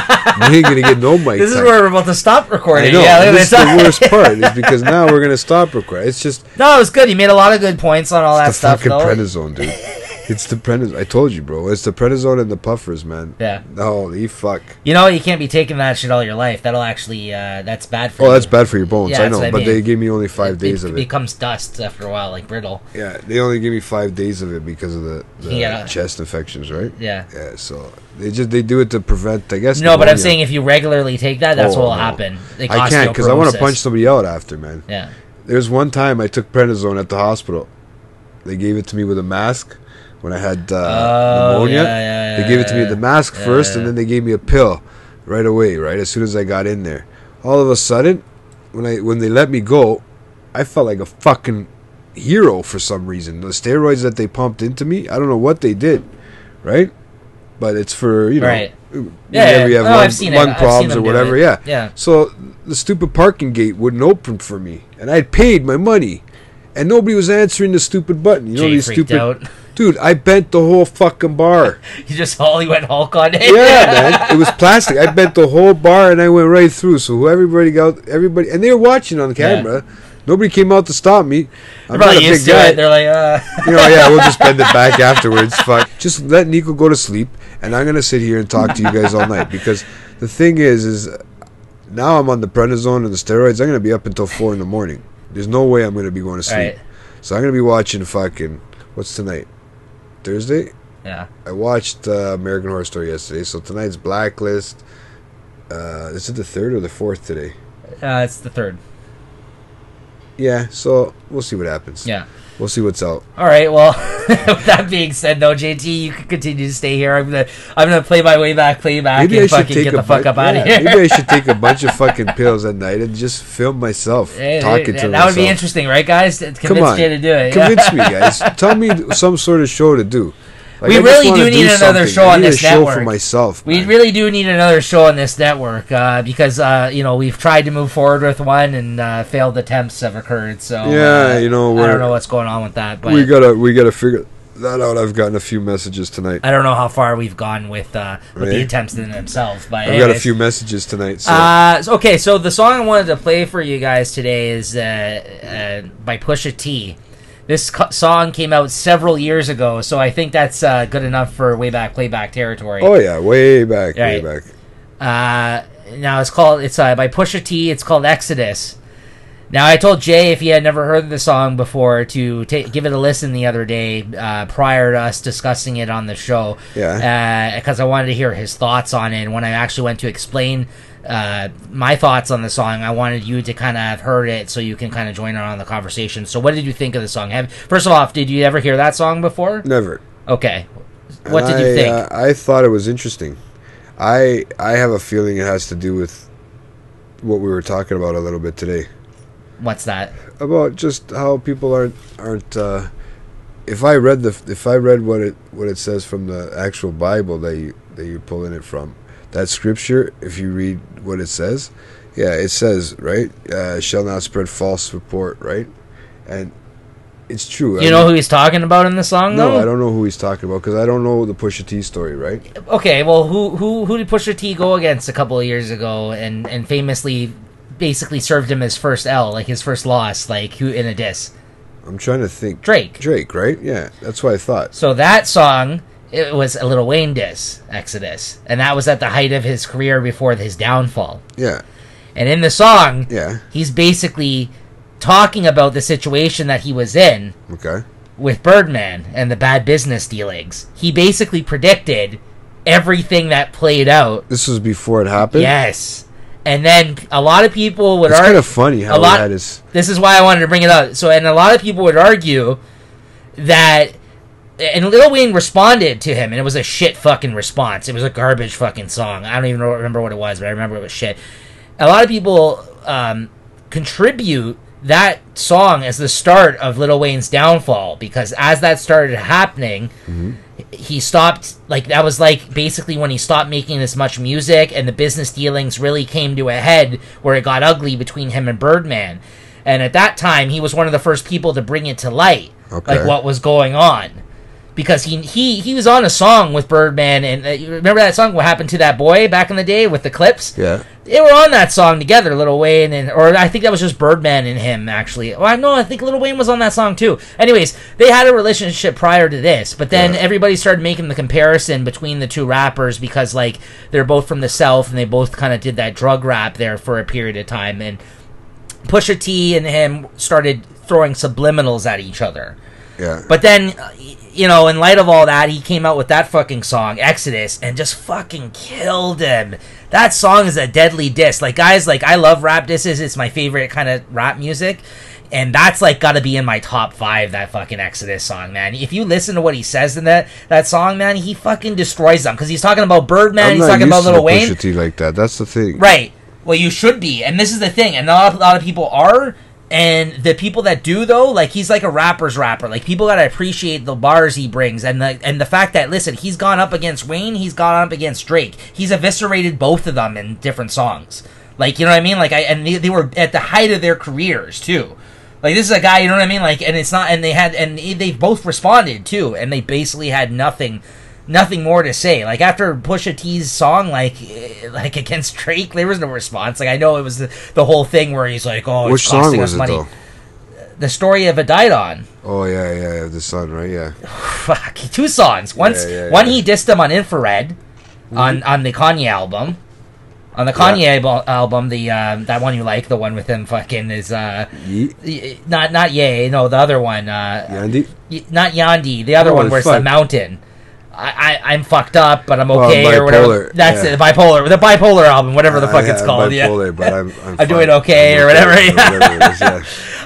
we ain't going to get no mic This time. is where we're about to stop recording. I know. Yeah, this is the worst part, is because now we're going to stop recording. It's just... No, it was good. You made a lot of good points on all that stuff, though. It's the fucking prednisone, dude. It's the prednisone. I told you, bro. It's the prednisone and the puffers, man. Yeah. Holy fuck. You know, you can't be taking that shit all your life. That'll actually... that's bad for you. Oh, that's bad for your bones. Yeah, I know. But they gave me only 5 days of it. It becomes dust after a while, like brittle. Yeah, they only gave me 5 days of it because of the chest infections, right? Yeah. Yeah, so... They do it to prevent, I guess. No, but I'm saying if you regularly take that, that's what will happen. I can't, because I want to punch somebody out after, man. Yeah. There's one time I took prednisone at the hospital. They gave it to me with a mask when I had pneumonia. They gave it to me with the mask first, and then they gave me a pill right away, right as soon as I got in there. All of a sudden, when they let me go, I felt like a fucking hero for some reason. The steroids that they pumped into me, I don't know what they did, right? But it's for, you know, whenever you have lung problems or whatever. Yeah. So the stupid parking gate wouldn't open for me, and I'd paid my money, and nobody was answering the stupid button. You know, these stupid. Out. Dude, I bent the whole fucking bar. You went Hulk on it. Yeah, man. It was plastic. I bent the whole bar, and I went right through. So everybody, and they were watching on camera. Yeah. Nobody came out to stop me. I'm not a big guy. They're like, we'll just bend it back afterwards. Fuck. Just let Nico go to sleep, and I'm gonna sit here and talk to you guys all night, because the thing is now I'm on the prednisone and the steroids. I'm gonna be up until 4 a.m. There's no way I'm gonna be going to sleep. Right. So I'm gonna be watching fucking what's tonight? Thursday? Yeah. I watched American Horror Story yesterday, so tonight's Blacklist. Is it the 3rd or the 4th today? It's the 3rd. Yeah, so we'll see what happens. Yeah. We'll see what's out. All right. Well, with that being said, though, JT, you can continue to stay here. I'm gonna play my way back, maybe and fucking get the fuck up out of here. Maybe I should take a bunch of fucking pills at night and just film myself talking to myself. That would be interesting, right, guys? Convince Jay to do it. Convince me, guys. Tell me some sort of show to do. Like, we really do need another show on this network. Show for myself, we really do need another show on this network because we've tried to move forward with one and failed attempts have occurred. So I don't know what's going on with that. But we gotta figure that out. I've gotten a few messages tonight. I don't know how far we've gone with the attempts in themselves, but I've got a few messages tonight. So. Okay, so the song I wanted to play for you guys today is by Pusha T. This song came out several years ago, so I think that's good enough for way back playback territory. Oh yeah, way back. Now it's by Pusha T. It's called Exodus. Now I told Jay, if he had never heard the song before, to give it a listen the other day prior to us discussing it on the show. Yeah. Because I wanted to hear his thoughts on it. And when I actually went to explain my thoughts on the song, I wanted you to kind of have heard it so you can kind of join in on the conversation. So what did you think of the song? First of all, did you ever hear that song before? Never. Okay. What did you think? I thought it was interesting. I have a feeling it has to do with what we were talking about a little bit today. What's that? About just how people aren't if I read what it says from the actual Bible that you're pulling it from, that scripture, if you read what it says, yeah, it says, right, shall not spread false report, right? And it's true. You know who he's talking about in the song, though? No, I don't know who he's talking about because I don't know the Pusha T story, right? Okay, well, who did Pusha T go against a couple of years ago and famously basically served him his first L, like his first loss, like who in a diss? I'm trying to think. Drake, right? Yeah, that's what I thought. So that song, it was a Lil Wayne diss, Exodus, and that was at the height of his career before his downfall. Yeah. And in the song, yeah, he's basically talking about the situation that he was in with Birdman and the bad business dealings. He basically predicted everything that played out. This was before it happened? Yes. And then a lot of people would argue... It's kind of funny how that is... This is why I wanted to bring it up. So, and a lot of people would argue that... And Lil Wayne responded to him, and it was a shit fucking response. It was a garbage fucking song. I don't even remember what it was, but I remember it was shit. A lot of people contribute that song as the start of Lil Wayne's downfall, because as that started happening, he stopped, like, that was like basically when he stopped making this much music, and the business dealings really came to a head where it got ugly between him and Birdman. And at that time, he was one of the first people to bring it to light, like what was going on. Because he was on a song with Birdman, and remember that song, What Happened to That Boy, back in the day with the clips? Yeah. They were on that song together, Lil Wayne, or I think that was just Birdman and him, actually. Well, no, I think Lil Wayne was on that song, too. Anyways, they had a relationship prior to this, but then everybody started making the comparison between the two rappers because, like, they're both from the South, and they both kind of did that drug rap there for a period of time, and Pusha T and him started throwing subliminals at each other. Yeah. But then, you know, in light of all that, he came out with that fucking song, Exodus, and just fucking killed him. That song is a deadly diss. Like, guys, like, I love rap disses. It's my favorite kind of rap music. And that's, like, gotta be in my top 5, that fucking Exodus song, man. If you listen to what he says in that song, man, he fucking destroys them. Because he's talking about Birdman, he's talking about Lil Wayne. Pusha T like that. That's the thing. Right. Well, you should be. And this is the thing. And a lot of people are... And the people that do, though, like, he's like a rapper's rapper. Like, people gotta appreciate the bars he brings, and the fact that, listen, he's gone up against Wayne, he's gone up against Drake. He's eviscerated both of them in different songs. Like, you know what I mean? Like, and they were at the height of their careers too. Like, this is a guy, you know what I mean? Like, and it's not, and they both responded too, and they basically had nothing more to say. Like, after Pusha T's song, like against Drake, there was no response. Like, I know it was the whole thing where he's like, oh, which it's costing song was us it money. though? The Story of a Didon. Oh yeah, the Son, right? Yeah. Fuck, 2 songs. One he dissed him on Infrared, on the Kanye album. On the Kanye album, the that one you like, the one with him fucking is not Ye, no, the other one. Yandi? Not Yandi, the other one where it's the mountain. I'm fucked up, but I'm okay, bipolar, or whatever. That's it, the bipolar album, whatever the fuck it's called. Bipolar, but I'm I'm doing okay, or whatever.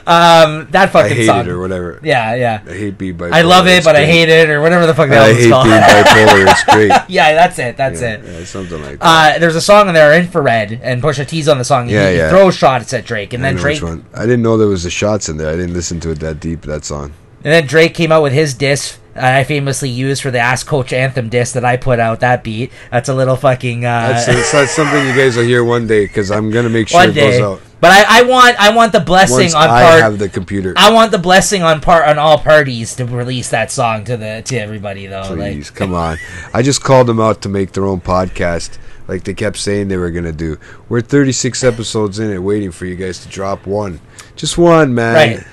That fucking I hate song. it or whatever. Yeah. I hate being bipolar. I love it, but I hate it, or whatever the fuck that album's called. I hate being bipolar. It's great. Yeah, that's it. Yeah, something like that. There's a song in there, Infrared, and Pusha T's on the song. He throws shots at Drake, and then Drake. I didn't know there was the shots in there. I didn't listen to it that deep. That song. And then Drake came out with his diss. I famously used for the Ask Coach Anthem diss that I put out. That beat. That's a little fucking. That's something you guys will hear one day because I'm gonna make sure it goes out. But I want the blessing Once on I part. have the computer. I want the blessing on all parties to release that song to everybody though. Please, come on. I just called them out to make their own podcast, like they kept saying they were gonna do. We're 36 episodes in it, waiting for you guys to drop one. Just one, man. Right.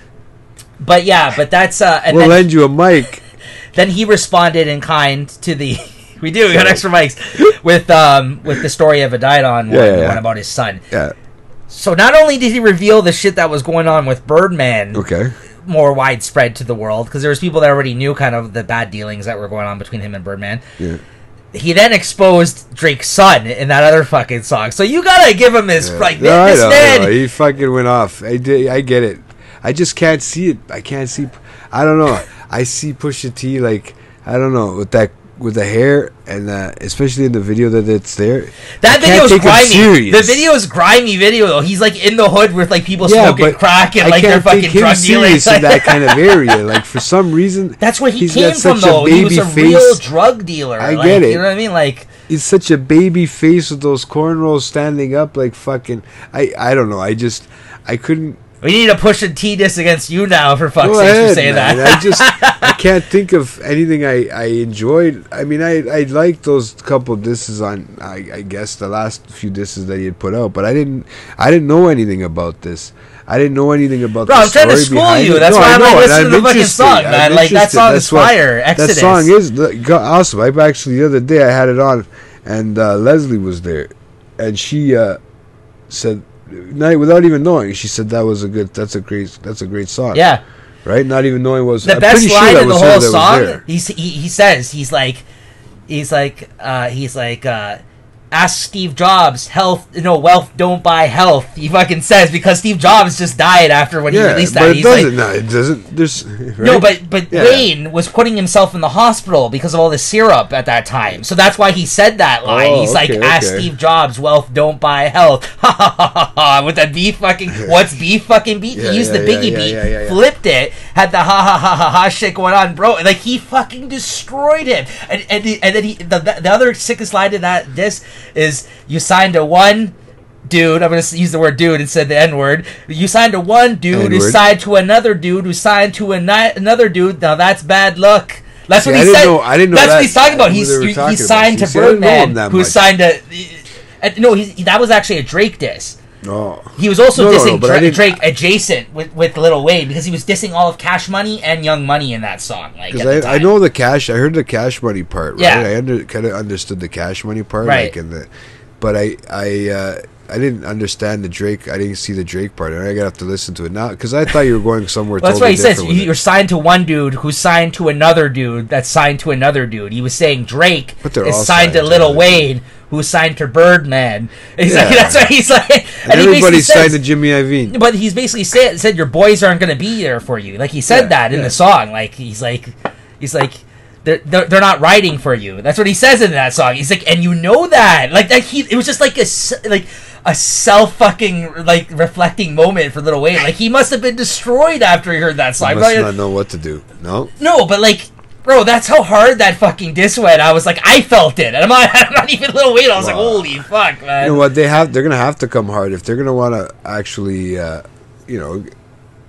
But yeah, but that's and we'll lend you a mic. Then he responded in kind to the. We got extra mics with the Story of a Didon one about his son. Yeah. So not only did he reveal the shit that was going on with Birdman, more widespread to the world, because there was people that already knew kind of the bad dealings that were going on between him and Birdman. Yeah. He then exposed Drake's son in that other fucking song. So you gotta give him his this man. He fucking went off. I get it. I just can't see it. I can't see. I don't know. I see Pusha T like I don't know with the hair and especially in the video that it's there. That video is grimy. The video is grimy video though. He's like in the hood with like people smoking crack and like they're fucking drug dealing in that kind of area. Like for some reason, that's where he came from though. He was a real drug dealer. I get it. You know what I mean? Like He's such a baby face with those cornrows standing up like fucking. I don't know. I couldn't. We need to push a T-disc against you now, for fuck's Go sake, ahead, for saying man. that. I can't think of anything I enjoyed. I mean, I liked those couple discs on, I guess, the last few discs that he had put out, but I didn't know anything about this. I didn't know anything about Bro, the I'm trying to story school you. it. That's No, why I I'm know, like, and listen to the I'm fucking interested. song, man. I'm Like, that interested. song is fire. That Exodus. song is awesome. I actually, the other day, I had it on, and Leslie was there, and she said, without even knowing, she said that's a great song. Yeah. Right? Not even knowing was The I'm best pretty line sure that in the was her whole that song, was there. he says, he's like, ask Steve Jobs, wealth don't buy health. He fucking says, because Steve Jobs just died after when he released that. But He's it doesn't. There's right? No, but Wayne was putting himself in the hospital because of all the syrup at that time. So that's why he said that line. Oh, He's okay, ask Steve Jobs, wealth don't buy health. Ha ha ha ha ha. With that beef fucking, what's beef fucking beat? He used the Biggie beat, flipped it, had the ha ha ha ha ha shit going on, bro. Like, he fucking destroyed him. And then the other sickest line in that disc is, you signed to one dude, I'm going to use the word dude instead of the N-word. You signed to one dude who signed to another dude who signed to another dude. Now that's bad luck. That's what he said. I didn't know that's that. what he's talking about. He signed to Birdman, who signed to... No, that was actually a Drake diss. No. He was also dissing Drake adjacent with Lil Wayne, because he was dissing all of Cash Money and Young Money in that song. Like, I know the Cash. I heard the Cash Money part. Right? Yeah. I kind of understood the Cash Money part. Right. Like, but I didn't understand the Drake. I didn't see the Drake part, and I gotta have to listen to it now because I thought you were going somewhere. Well, that's totally what he says. different with You're signed to one dude who's signed to another dude that's signed to another dude. He was saying Drake is signed to Lil Wayne, who's signed to Birdman. He's like, that's what he's like. And everybody's signed to Jimmy Iovine. But he's basically said your boys aren't going to be there for you. Like, he said that in the song. Like, he's like. They're not writing for you. That's what he says in that song. He's like, and you know that. Like, it was just like a self fucking like reflecting moment for Lil Wayne. Like, he must have been destroyed after he heard that song. He must not know what to do. No, but like, bro, that's how hard that fucking diss went. I was like, I felt it, and I'm not even Lil Wayne. I was like, holy fuck, man. You know what? They're gonna have to come hard if they're gonna want to actually,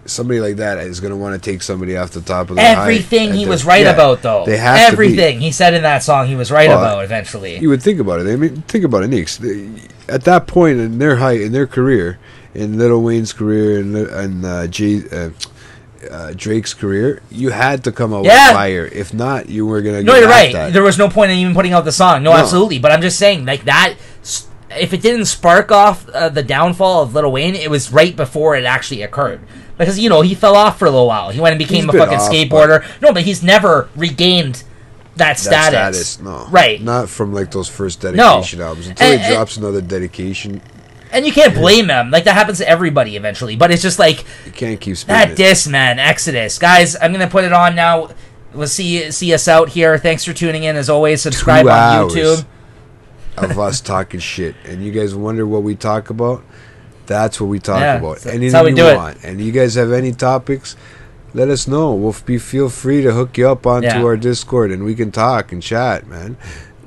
somebody like that is going to want to take somebody off the top of the everything he was right about, though. They have everything he said in that song, he was right about. Eventually, you would think about it. I mean, think about it, Neeks. At that point in their height in their career, in Lil Wayne's career and Drake's career, you had to come out with fire. If not, you were going to. No, you're right. There was no point in even putting out the song. No, absolutely. But I'm just saying, like that. If it didn't spark off the downfall of Lil Wayne, it was right before it actually occurred. Because, he fell off for a little while. He went and became a fucking skateboarder. No, but he's never regained that status. No. Right. Not from, like, those first Dedication albums. Until he drops another Dedication. And you can't blame him. Like, that happens to everybody eventually. But it's just like... You can't keep spinning that diss, man. Exodus. Guys, I'm going to put it on now. We'll see us out here. Thanks for tuning in. As always, subscribe on YouTube. Of us talking shit. And you guys wonder what we talk about? That's what we talk about. Anything how we you do want. And you guys have any topics, let us know. We'll feel free to hook you up onto our Discord and we can talk and chat, man.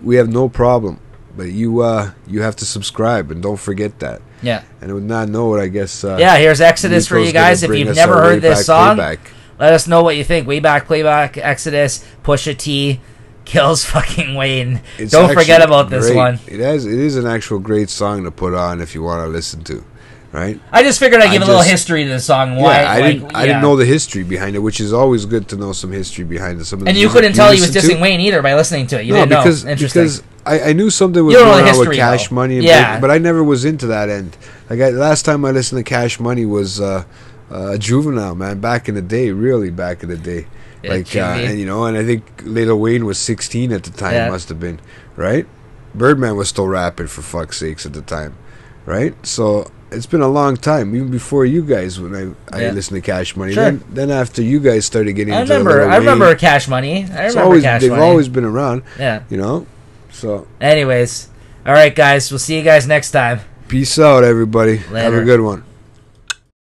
We have no problem. But you have to subscribe and don't forget that. Yeah. And with not know it, I guess here's Exodus for you guys. If you've never heard this song, let us know what you think. Way Back Playback, Exodus, Pusha T, kills fucking Wayne. Don't forget about this one. It is an actual great song to put on if you want to listen to. Right? I just figured I'd give a little history to the song. Why? I didn't know the history behind it, which is always good to know some history behind it. And you couldn't tell he was dissing Wayne either by listening to it. You didn't know. Because I knew something was going on with Cash Money, but I never was into that end. Like last time I listened to Cash Money was Juvenile, man, back in the day, really back in the day. And I think Lil Wayne was 16 at the time, must have been, right? Birdman was still rapping, for fuck's sakes, at the time, right? So it's been a long time, even before you guys, when I listened to Cash Money. Sure. Then after you guys started getting into Lil Wayne, I remember Cash Money. They've always been around. Yeah. So. Anyways, all right, guys. We'll see you guys next time. Peace out, everybody. Later. Have a good one.